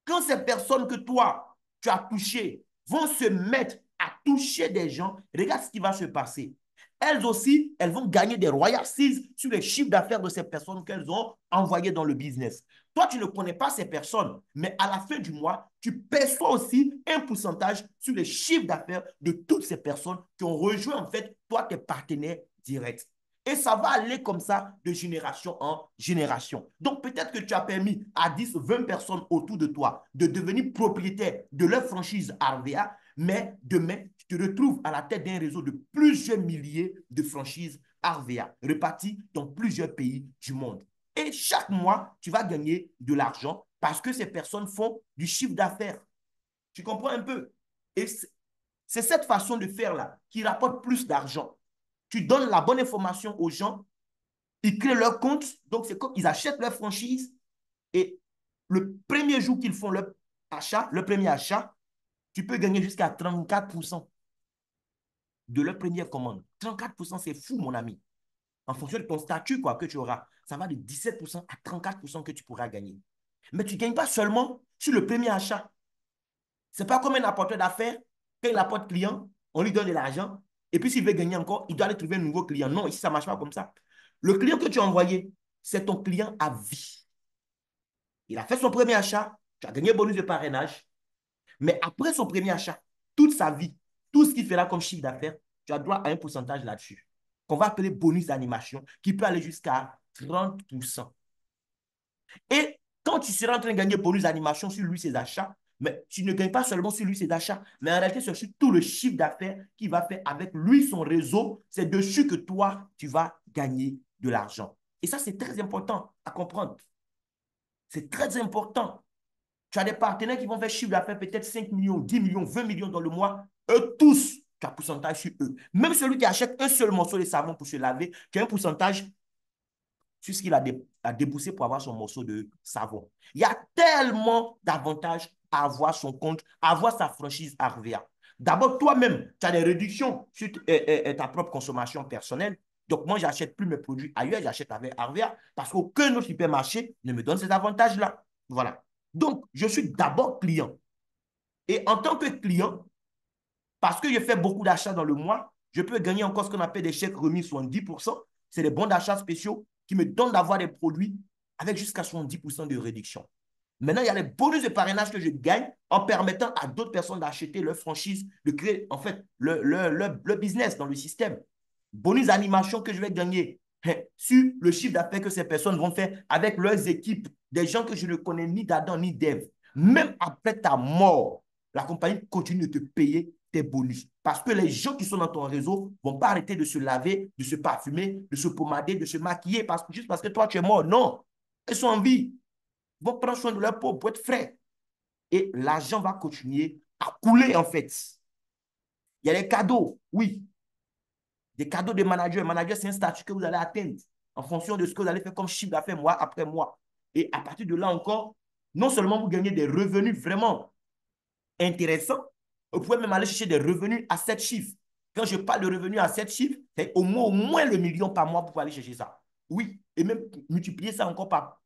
Quand ces personnes que toi, tu as touchées vont se mettre à toucher des gens, regarde ce qui va se passer. Elles aussi, elles vont gagner des royalties sur les chiffres d'affaires de ces personnes qu'elles ont envoyées dans le business. Toi, tu ne connais pas ces personnes, mais à la fin du mois, tu perçois aussi un pourcentage sur les chiffres d'affaires de toutes ces personnes qui ont rejoint en fait, toi, tes partenaires directs. Et ça va aller comme ça de génération en génération. Donc peut-être que tu as permis à 10, 20 personnes autour de toi de devenir propriétaires de leur franchise RVA, mais demain, tu te retrouves à la tête d'un réseau de plusieurs milliers de franchises RVA réparties dans plusieurs pays du monde. Et chaque mois, tu vas gagner de l'argent parce que ces personnes font du chiffre d'affaires. Tu comprends un peu? Et c'est cette façon de faire-là qui rapporte plus d'argent. Tu donnes la bonne information aux gens, ils créent leur compte, donc c'est comme ils achètent leur franchise et le premier jour qu'ils font leur achat, le premier achat, tu peux gagner jusqu'à 34% de leur première commande. 34%, c'est fou, mon ami. En fonction de ton statut quoi, que tu auras, ça va de 17% à 34% que tu pourras gagner. Mais tu ne gagnes pas seulement sur le premier achat. Ce n'est pas comme un apporteur d'affaires. Quand il apporte client, on lui donne de l'argent. Et puis, s'il veut gagner encore, il doit aller trouver un nouveau client. Non, ici, ça ne marche pas comme ça. Le client que tu as envoyé, c'est ton client à vie. Il a fait son premier achat, tu as gagné un bonus de parrainage. Mais après son premier achat, toute sa vie, tout ce qu'il fera comme chiffre d'affaires, tu as droit à un pourcentage là-dessus. qu'on va appeler bonus d'animation, qui peut aller jusqu'à 30%. Et quand tu seras en train de gagner bonus d'animation sur lui, ses achats, mais tu ne gagnes pas seulement sur lui ses achats, mais en réalité, c'est sur tout le chiffre d'affaires qu'il va faire avec lui, son réseau. C'est dessus que toi, tu vas gagner de l'argent. Et ça, c'est très important à comprendre. C'est très important. Tu as des partenaires qui vont faire chiffre d'affaires peut-être 5 millions, 10 millions, 20 millions dans le mois. Eux tous, tu as un pourcentage sur eux. Même celui qui achète un seul morceau de savon pour se laver, tu as un pourcentage sur ce qu'il a déboursé pour avoir son morceau de savon. Il y a tellement d'avantages à avoir son compte, à avoir sa franchise RVA. D'abord, toi-même, tu as des réductions sur ta propre consommation personnelle. Donc, moi, je n'achète plus mes produits ailleurs, j'achète avec RVA parce qu'aucun autre supermarché ne me donne ces avantages-là. Voilà. Donc, je suis d'abord client. Et en tant que client, parce que je fais beaucoup d'achats dans le mois, je peux gagner encore ce qu'on appelle des chèques remis 70%. C'est des bons d'achat spéciaux qui me donnent d'avoir des produits avec jusqu'à 70% de réduction. Maintenant, il y a les bonus de parrainage que je gagne en permettant à d'autres personnes d'acheter leur franchise, de créer en fait le business dans le système. Bonus d'animation que je vais gagner sur le chiffre d'affaires que ces personnes vont faire avec leurs équipes, des gens que je ne connais ni d'Adam ni d'Ève. Même après ta mort, la compagnie continue de te payer tes bonus. Parce que les gens qui sont dans ton réseau ne vont pas arrêter de se laver, de se parfumer, de se pomader, de se maquiller juste parce que toi, tu es mort. Non. Ils sont en vie. Ils vont prendre soin de leur peau pour être frais. Et l'argent va continuer à couler, en fait. Il y a des cadeaux, oui. Des cadeaux de manager. Manager, c'est un statut que vous allez atteindre en fonction de ce que vous allez faire comme chiffre d'affaires mois après mois. Et à partir de là encore, non seulement vous gagnez des revenus vraiment intéressants, vous pouvez même aller chercher des revenus à 7 chiffres. Quand je parle de revenus à 7 chiffres, c'est au moins le million par mois pour aller chercher ça. Oui, et même multiplier ça encore par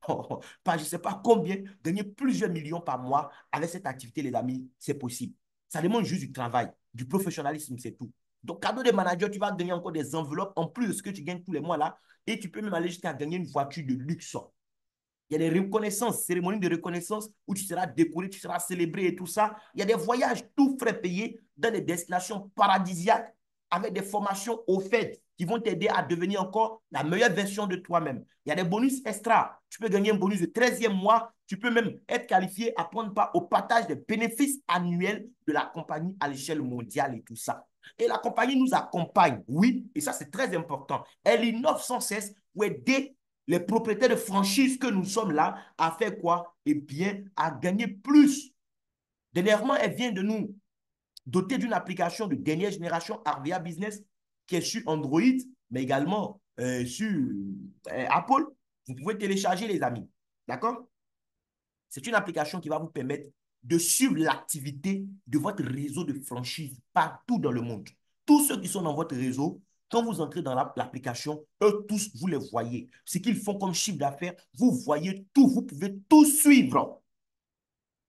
je ne sais pas combien, gagner plusieurs millions par mois avec cette activité, les amis, c'est possible. Ça demande juste du travail, du professionnalisme, c'est tout. Donc, cadeau de manager, tu vas gagner encore des enveloppes en plus de ce que tu gagnes tous les mois là, et tu peux même aller jusqu'à gagner une voiture de luxe. Il y a des reconnaissances, cérémonies de reconnaissance où tu seras décoré, tu seras célébré et tout ça. Il y a des voyages, tout frais payés dans des destinations paradisiaques avec des formations offertes qui vont t'aider à devenir encore la meilleure version de toi-même. Il y a des bonus extra. Tu peux gagner un bonus de 13e mois. Tu peux même être qualifié à prendre part au partage des bénéfices annuels de la compagnie à l'échelle mondiale et tout ça. Et la compagnie nous accompagne, oui, et ça c'est très important. Elle innove sans cesse pour aider les propriétaires de franchise que nous sommes là à faire quoi? Eh bien, à gagner plus. Dernièrement, elle vient de nous doter d'une application de dernière génération RVA Business qui est sur Android, mais également sur Apple. Vous pouvez télécharger, les amis. D'accord? C'est une application qui va vous permettre de suivre l'activité de votre réseau de franchise partout dans le monde. Tous ceux qui sont dans votre réseau, quand vous entrez dans l'application, eux tous, vous les voyez. Ce qu'ils font comme chiffre d'affaires, vous voyez tout. Vous pouvez tout suivre.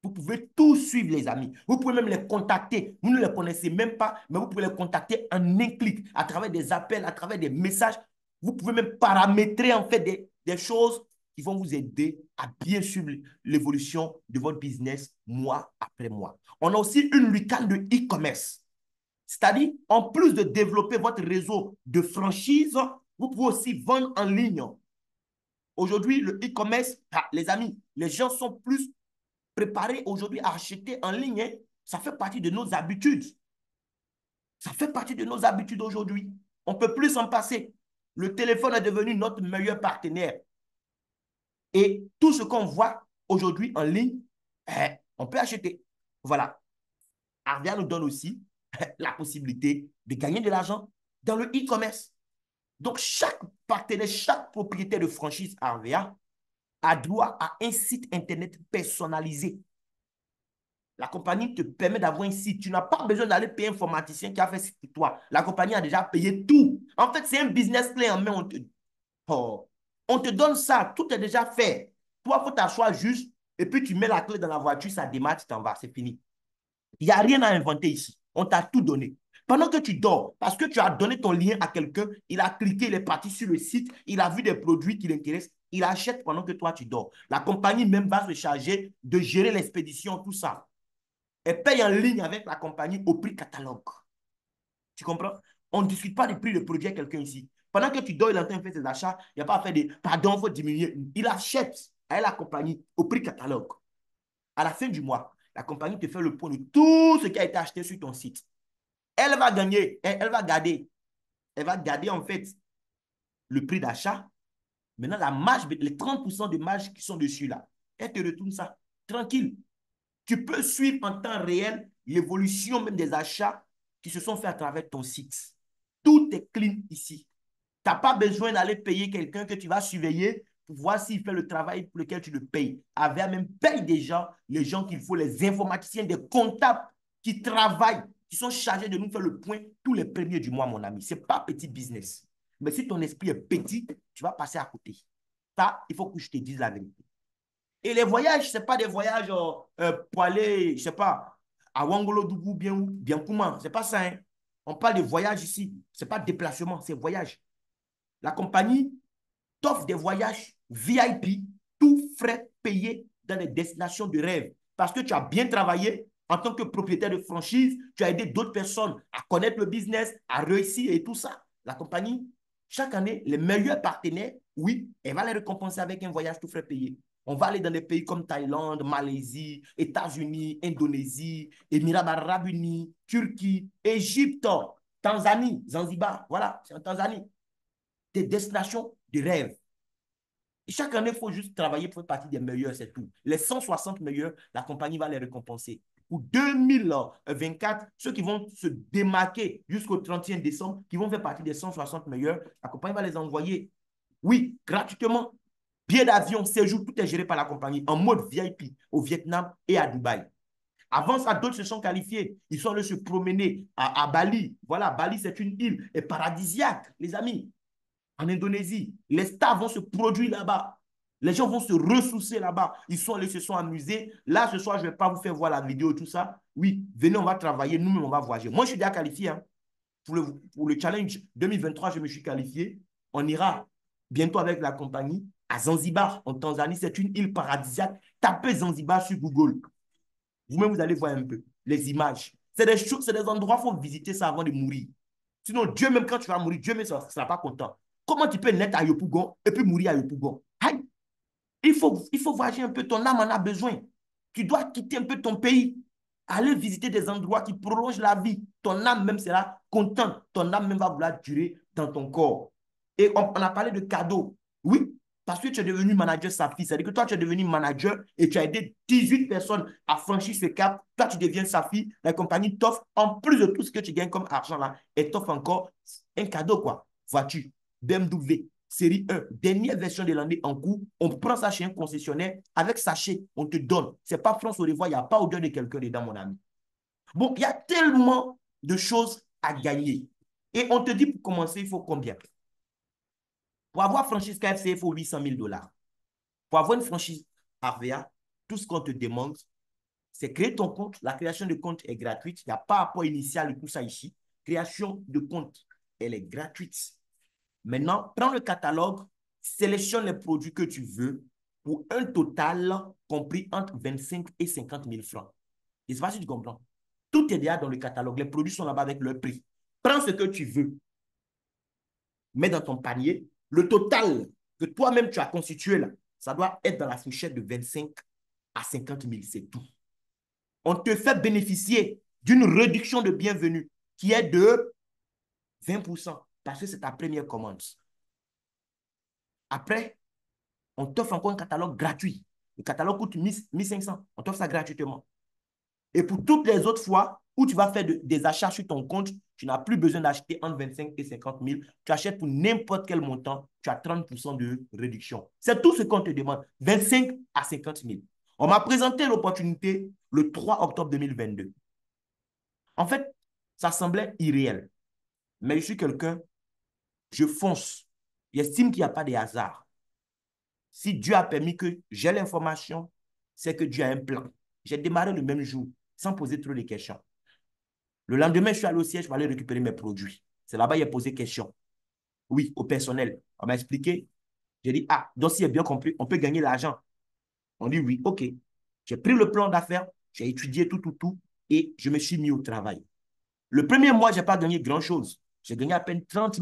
Vous pouvez tout suivre, les amis. Vous pouvez même les contacter. Vous ne les connaissez même pas, mais vous pouvez les contacter en un clic, à travers des appels, à travers des messages. Vous pouvez même paramétrer en fait des choses qui vont vous aider à bien suivre l'évolution de votre business mois après mois. On a aussi une lucane de e-commerce. C'est-à-dire, en plus de développer votre réseau de franchise, vous pouvez aussi vendre en ligne. Aujourd'hui, le e-commerce, les amis, les gens sont plus préparés aujourd'hui à acheter en ligne. Hein. Ça fait partie de nos habitudes. Ça fait partie de nos habitudes aujourd'hui. On ne peut plus s'en passer. Le téléphone est devenu notre meilleur partenaire. Et tout ce qu'on voit aujourd'hui en ligne, on peut acheter. Voilà. Arvia nous donne aussi la possibilité de gagner de l'argent dans le e-commerce. Donc, chaque partenaire, chaque propriétaire de franchise Arvia a droit à un site Internet personnalisé. La compagnie te permet d'avoir un site. Tu n'as pas besoin d'aller payer un informaticien qui a fait ça pour toi. La compagnie a déjà payé tout. En fait, c'est un business clé en main. On te donne ça. Tout est déjà fait. Toi, il faut t'asseoir juste et puis tu mets la clé dans la voiture, ça démarre, tu t'en vas. C'est fini. Il n'y a rien à inventer ici. On t'a tout donné. Pendant que tu dors, parce que tu as donné ton lien à quelqu'un, il a cliqué, il est parti sur le site, il a vu des produits qui l'intéressent, il achète pendant que toi, tu dors. La compagnie même va se charger de gérer l'expédition, tout ça. Elle paye en ligne avec la compagnie au prix catalogue. Tu comprends? On ne discute pas du prix de produit à quelqu'un ici. Pendant que tu dors, il est en train de faire ses achats, il n'y a pas à faire des pardon, il faut diminuer. Il achète à la compagnie au prix catalogue. À la fin du mois, la compagnie te fait le point de tout ce qui a été acheté sur ton site. Elle va gagner, elle va garder en fait le prix d'achat. Maintenant, la marge, les 30% de marge qui sont dessus là, elle te retourne ça. Tranquille. Tu peux suivre en temps réel l'évolution même des achats qui se sont faits à travers ton site. Tout est clean ici. Tu n'as pas besoin d'aller payer quelqu'un que tu vas surveiller pour voir s'il fait le travail pour lequel tu le payes. Avec même paye des gens, les gens qu'il faut, les informaticiens, des comptables qui travaillent, qui sont chargés de nous faire le point tous les premiers du mois, mon ami. Ce n'est pas petit business. Mais si ton esprit est petit, tu vas passer à côté. Ça, il faut que je te dise la vérité. Et les voyages, ce n'est pas des voyages pour aller, je ne sais pas, à Wangolo-Dougou, bien comment. Ce n'est pas ça. Hein. On parle de voyage ici. Ce n'est pas déplacement, c'est voyage. La compagnie t'offre des voyages VIP, tout frais payés dans des destinations de rêve. Parce que tu as bien travaillé en tant que propriétaire de franchise, tu as aidé d'autres personnes à connaître le business, à réussir et tout ça. La compagnie, chaque année, les meilleurs partenaires, oui, elle va les récompenser avec un voyage tout frais payé. On va aller dans des pays comme Thaïlande, Malaisie, États-Unis, Indonésie, Émirats arabes unis, Turquie, Égypte, Tanzanie, Zanzibar. Voilà, c'est en Tanzanie. Des destinations de rêve. Et chaque année, il faut juste travailler pour faire partie des meilleurs, c'est tout. Les 160 meilleurs, la compagnie va les récompenser. Pour 2024, ceux qui vont se démarquer jusqu'au 31 décembre, qui vont faire partie des 160 meilleurs, la compagnie va les envoyer, oui, gratuitement. Billets d'avion, séjour, tout est géré par la compagnie en mode VIP au Vietnam et à Dubaï. Avant ça, d'autres se sont qualifiés. Ils sont allés se promener à Bali. Voilà, Bali, c'est une île paradisiaque, les amis. En Indonésie, les stars vont se produire là-bas. Les gens vont se ressourcer là-bas. Ils sont allés, se sont amusés. Là, ce soir, je ne vais pas vous faire voir la vidéo, tout ça. Oui, venez, on va travailler. Nous-mêmes, on va voyager. Moi, je suis déjà qualifié. Hein. Pour le challenge 2023, je me suis qualifié. On ira bientôt avec la compagnie à Zanzibar, en Tanzanie. C'est une île paradisiaque. Tapez Zanzibar sur Google. Vous-même, vous allez voir un peu les images. C'est des choses, c'est des endroits, il faut visiter ça avant de mourir. Sinon, Dieu, même quand tu vas mourir, Dieu même ne sera pas content. Comment tu peux naître à Yopougon et puis mourir à Yopougon? Aïe! Il faut voyager un peu, ton âme en a besoin. Tu dois quitter un peu ton pays, aller visiter des endroits qui prolongent la vie. Ton âme même sera contente. Ton âme même va vouloir durer dans ton corps. Et on a parlé de cadeaux. Oui, parce que tu es devenu manager Safi. C'est-à-dire que toi, tu es devenu manager et tu as aidé 18 personnes à franchir ce cap. Toi, tu deviens Safi. La compagnie t'offre, en plus de tout ce que tu gagnes comme argent là, elle t'offre encore un cadeau, quoi. Voiture, BMW, série 1, dernière version de l'année en cours. On prend ça chez un concessionnaire avec sachet, on te donne. Ce n'est pas France au revoir, il n'y a pas odeur de quelqu'un dedans, mon ami. Bon, il y a tellement de choses à gagner. Et on te dit pour commencer, il faut combien? Pour avoir franchise KFC, il faut 800 000 $. Pour avoir une franchise RVA, tout ce qu'on te demande, c'est créer ton compte. La création de compte est gratuite. Il n'y a pas apport initial et tout ça ici. Création de compte, elle est gratuite. Maintenant, prends le catalogue, sélectionne les produits que tu veux pour un total compris entre 25 et 50 000 francs. Et c'est pas si tu comprends. Tout est déjà dans le catalogue. Les produits sont là-bas avec leur prix. Prends ce que tu veux, mets dans ton panier. Le total que toi-même tu as constitué là, ça doit être dans la fourchette de 25 à 50 000, c'est tout. On te fait bénéficier d'une réduction de bienvenue qui est de 20% parce que c'est ta première commande. Après, on t'offre encore un catalogue gratuit. Le catalogue coûte 1500. On t'offre ça gratuitement. Et pour toutes les autres fois où tu vas faire des achats sur ton compte, tu n'as plus besoin d'acheter entre 25 et 50 000. Tu achètes pour n'importe quel montant, tu as 30% de réduction. C'est tout ce qu'on te demande, 25 à 50 000. On m'a présenté l'opportunité le 3 octobre 2022. En fait, ça semblait irréel. Mais je suis quelqu'un, je fonce. J'estime qu'il n'y a pas de hasard. Si Dieu a permis que j'ai l'information, c'est que Dieu a un plan. J'ai démarré le même jour, sans poser trop de questions. Le lendemain, je suis allé au siège pour aller récupérer mes produits. C'est là-bas qu'il a posé question. Oui, au personnel. On m'a expliqué. J'ai dit, ah, donc si j'ai bien compris, on peut gagner l'argent. On dit oui, ok. J'ai pris le plan d'affaires, j'ai étudié tout, et je me suis mis au travail. Le premier mois, je n'ai pas gagné grand-chose. J'ai gagné à peine 30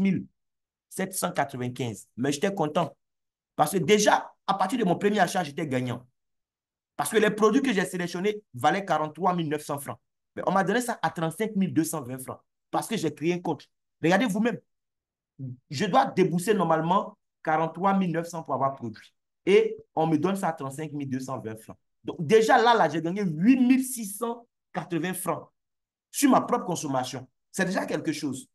795. Mais j'étais content. Parce que déjà, à partir de mon premier achat, j'étais gagnant. Parce que les produits que j'ai sélectionnés valaient 43 900 francs. Mais on m'a donné ça à 35 220 francs. Parce que j'ai créé un compte. Regardez vous-même. Je dois débourser normalement 43 900 pour avoir produit. Et on me donne ça à 35 220 francs. Donc déjà là j'ai gagné 8 680 francs sur ma propre consommation. C'est déjà quelque chose.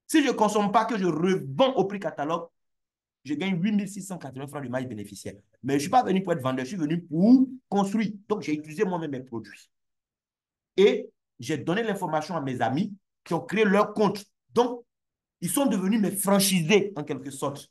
Si je ne consomme pas, que je revends au prix catalogue, je gagne 8 680 francs de marge bénéficiaire. Mais je ne suis pas venu pour être vendeur, je suis venu pour construire. Donc, j'ai utilisé moi-même mes produits. Et j'ai donné l'information à mes amis qui ont créé leur compte. Donc, ils sont devenus mes franchisés en quelque sorte.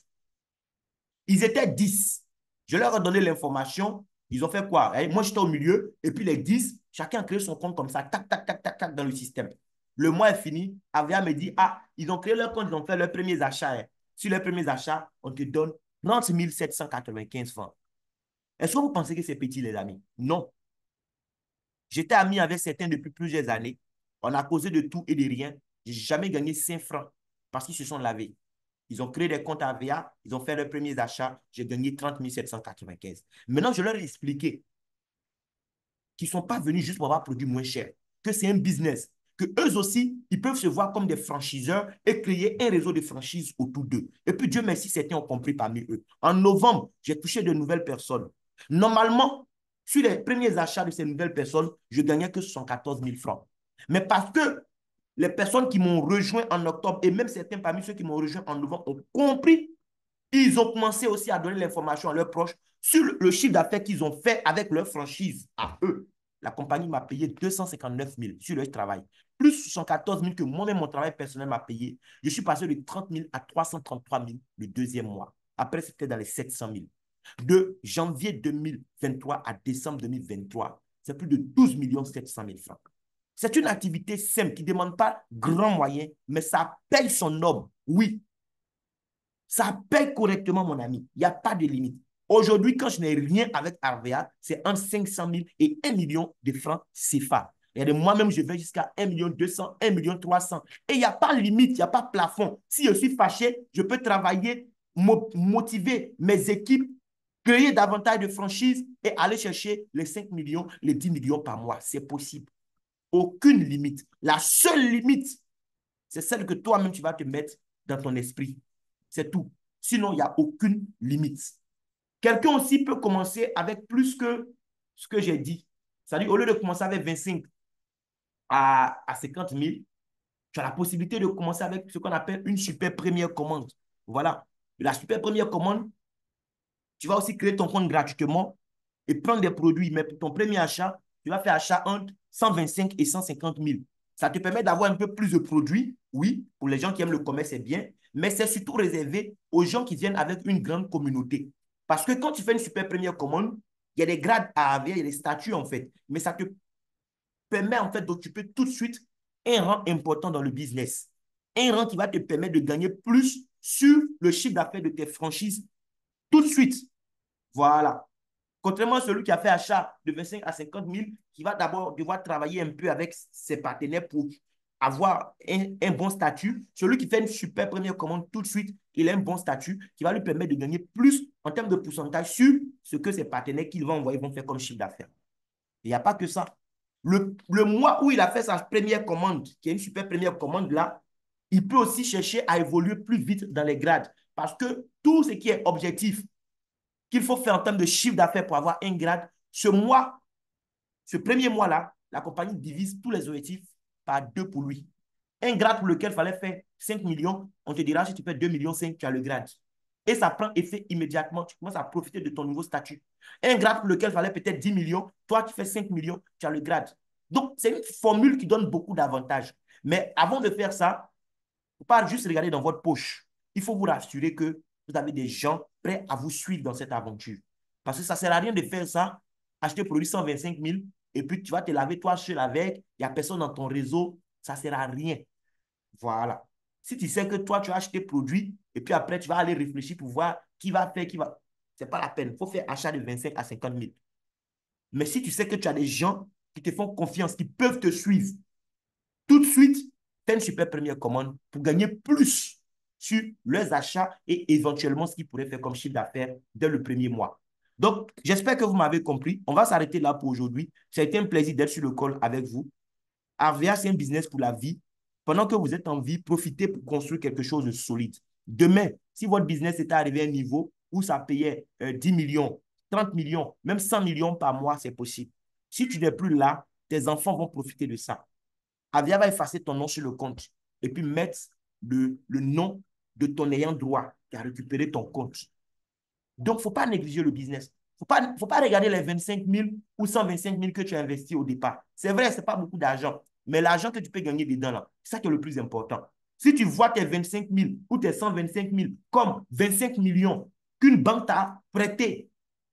Ils étaient 10. Je leur ai donné l'information. Ils ont fait quoi? Moi, j'étais au milieu. Et puis les 10, chacun a créé son compte comme ça. Tac, tac, tac, tac, tac, dans le système. Le mois est fini. Avia me dit, ah, ils ont créé leur compte, ils ont fait leurs premiers achats. Sur les premiers achats, on te donne 30 795 francs. Est-ce que vous pensez que c'est petit, les amis? Non. J'étais ami avec certains depuis plusieurs années. On a causé de tout et de rien. Je n'ai jamais gagné 5 francs parce qu'ils se sont lavés. Ils ont créé des comptes AVA, ils ont fait leurs premiers achats. J'ai gagné 30 795. Maintenant, je leur ai expliqué qu'ils ne sont pas venus juste pour avoir un produit moins cher, que c'est un business, que eux aussi, ils peuvent se voir comme des franchiseurs et créer un réseau de franchises autour d'eux. Et puis, Dieu merci, certains ont compris parmi eux. En novembre, j'ai touché de nouvelles personnes. Normalement, sur les premiers achats de ces nouvelles personnes, je gagnais que 114 000 francs. Mais parce que les personnes qui m'ont rejoint en octobre et même certains parmi ceux qui m'ont rejoint en novembre ont compris, ils ont commencé aussi à donner l'information à leurs proches sur le chiffre d'affaires qu'ils ont fait avec leur franchise à eux. La compagnie m'a payé 259 000 sur leur travail, plus 114 000 que moi-même, mon travail personnel m'a payé. Je suis passé de 30 000 à 333 000 le deuxième mois. Après, c'était dans les 700 000. De janvier 2023 à décembre 2023, c'est plus de 12 700 000 francs. C'est une activité simple qui ne demande pas grand moyen, mais ça paye son nombre. Oui, ça paye correctement, mon ami. Il n'y a pas de limite. Aujourd'hui, quand je n'ai rien avec Arvea, c'est entre 500 000 et 1 million de francs CFA. Et de moi-même, je vais jusqu'à 1 200 000, 1 300 000. Et il n'y a pas de limite, il n'y a pas de plafond. Si je suis fâché, je peux travailler, motiver mes équipes, créer davantage de franchises et aller chercher les 5 millions, les 10 millions par mois. C'est possible. Aucune limite. La seule limite, c'est celle que toi-même, tu vas te mettre dans ton esprit. C'est tout. Sinon, il n'y a aucune limite. Quelqu'un aussi peut commencer avec plus que ce que j'ai dit. C'est-à-dire, au lieu de commencer avec 25 à 50 000, tu as la possibilité de commencer avec ce qu'on appelle une super première commande. Voilà. La super première commande, tu vas aussi créer ton compte gratuitement et prendre des produits. Mais pour ton premier achat, tu vas faire achat entre 125 et 150 000. Ça te permet d'avoir un peu plus de produits. Oui, pour les gens qui aiment le commerce, c'est bien. Mais c'est surtout réservé aux gens qui viennent avec une grande communauté. Parce que quand tu fais une super première commande, il y a des grades à avoir, il y a des statuts en fait. Mais ça te permet en fait d'occuper tout de suite un rang important dans le business. Un rang qui va te permettre de gagner plus sur le chiffre d'affaires de tes franchises tout de suite. Voilà. Contrairement à celui qui a fait achat de 25 à 50 000, qui va d'abord devoir travailler un peu avec ses partenaires pour avoir un bon statut. Celui qui fait une super première commande tout de suite, il a un bon statut qui va lui permettre de gagner plus en termes de pourcentage sur ce que ses partenaires qu'il va envoyer vont faire comme chiffre d'affaires. Il n'y a pas que ça. Le mois où il a fait sa première commande, qui est une super première commande là, il peut aussi chercher à évoluer plus vite dans les grades. Parce que tout ce qui est objectif, qu'il faut faire en termes de chiffre d'affaires pour avoir un grade, ce mois, ce premier mois-là, la compagnie divise tous les objectifs par 2 pour lui. Un grade pour lequel il fallait faire 5 millions, on te dira si tu fais 2,5 millions, tu as le grade. Et ça prend effet immédiatement. Tu commences à profiter de ton nouveau statut. Un grade pour lequel il fallait peut-être 10 millions, toi tu fais 5 millions, tu as le grade. Donc, c'est une formule qui donne beaucoup d'avantages. Mais avant de faire ça, il ne faut pas juste regarder dans votre poche. Il faut vous rassurer que vous avez des gens prêts à vous suivre dans cette aventure. Parce que ça ne sert à rien de faire ça, acheter un produit 125 000 et puis tu vas te laver toi seul avec, il n'y a personne dans ton réseau, ça ne sert à rien. Voilà. Si tu sais que toi, tu as acheté produit et puis après, tu vas aller réfléchir pour voir qui va faire, qui va. Ce n'est pas la peine. Il faut faire achat de 25 à 50 000. Mais si tu sais que tu as des gens qui te font confiance, qui peuvent te suivre tout de suite, fais une super première commande pour gagner plus sur leurs achats et éventuellement ce qu'ils pourraient faire comme chiffre d'affaires dès le premier mois. Donc, j'espère que vous m'avez compris. On va s'arrêter là pour aujourd'hui. Ça a été un plaisir d'être sur le call avec vous. Avia, c'est un business pour la vie. Pendant que vous êtes en vie, profitez pour construire quelque chose de solide. Demain, si votre business est arrivé à un niveau où ça payait 10 millions, 30 millions, même 100 millions par mois, c'est possible. Si tu n'es plus là, tes enfants vont profiter de ça. Avia va effacer ton nom sur le compte et puis mettre le nom de ton ayant droit qui a récupéré ton compte. Donc, il ne faut pas négliger le business. Il ne faut pas regarder les 25 000 ou 125 000 que tu as investis au départ. C'est vrai, ce n'est pas beaucoup d'argent, mais l'argent que tu peux gagner dedans, là, c'est ça qui est le plus important. Si tu vois tes 25 000 ou tes 125 000 comme 25 millions qu'une banque t'a prêté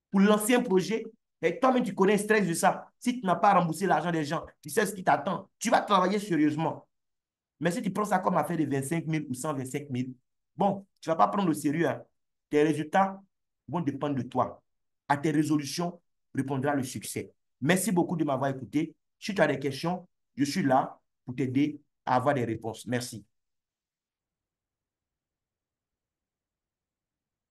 pour lancer un projet, et toi-même, tu connais le stress de ça. Si tu n'as pas remboursé l'argent des gens, tu sais ce qui t'attend. Tu vas travailler sérieusement. Mais si tu prends ça comme affaire de 25 000 ou 125 000, bon, tu ne vas pas prendre au sérieux. Hein. Tes résultats vont dépendre de toi. À tes résolutions répondra le succès. Merci beaucoup de m'avoir écouté. Si tu as des questions, je suis là pour t'aider à avoir des réponses. Merci.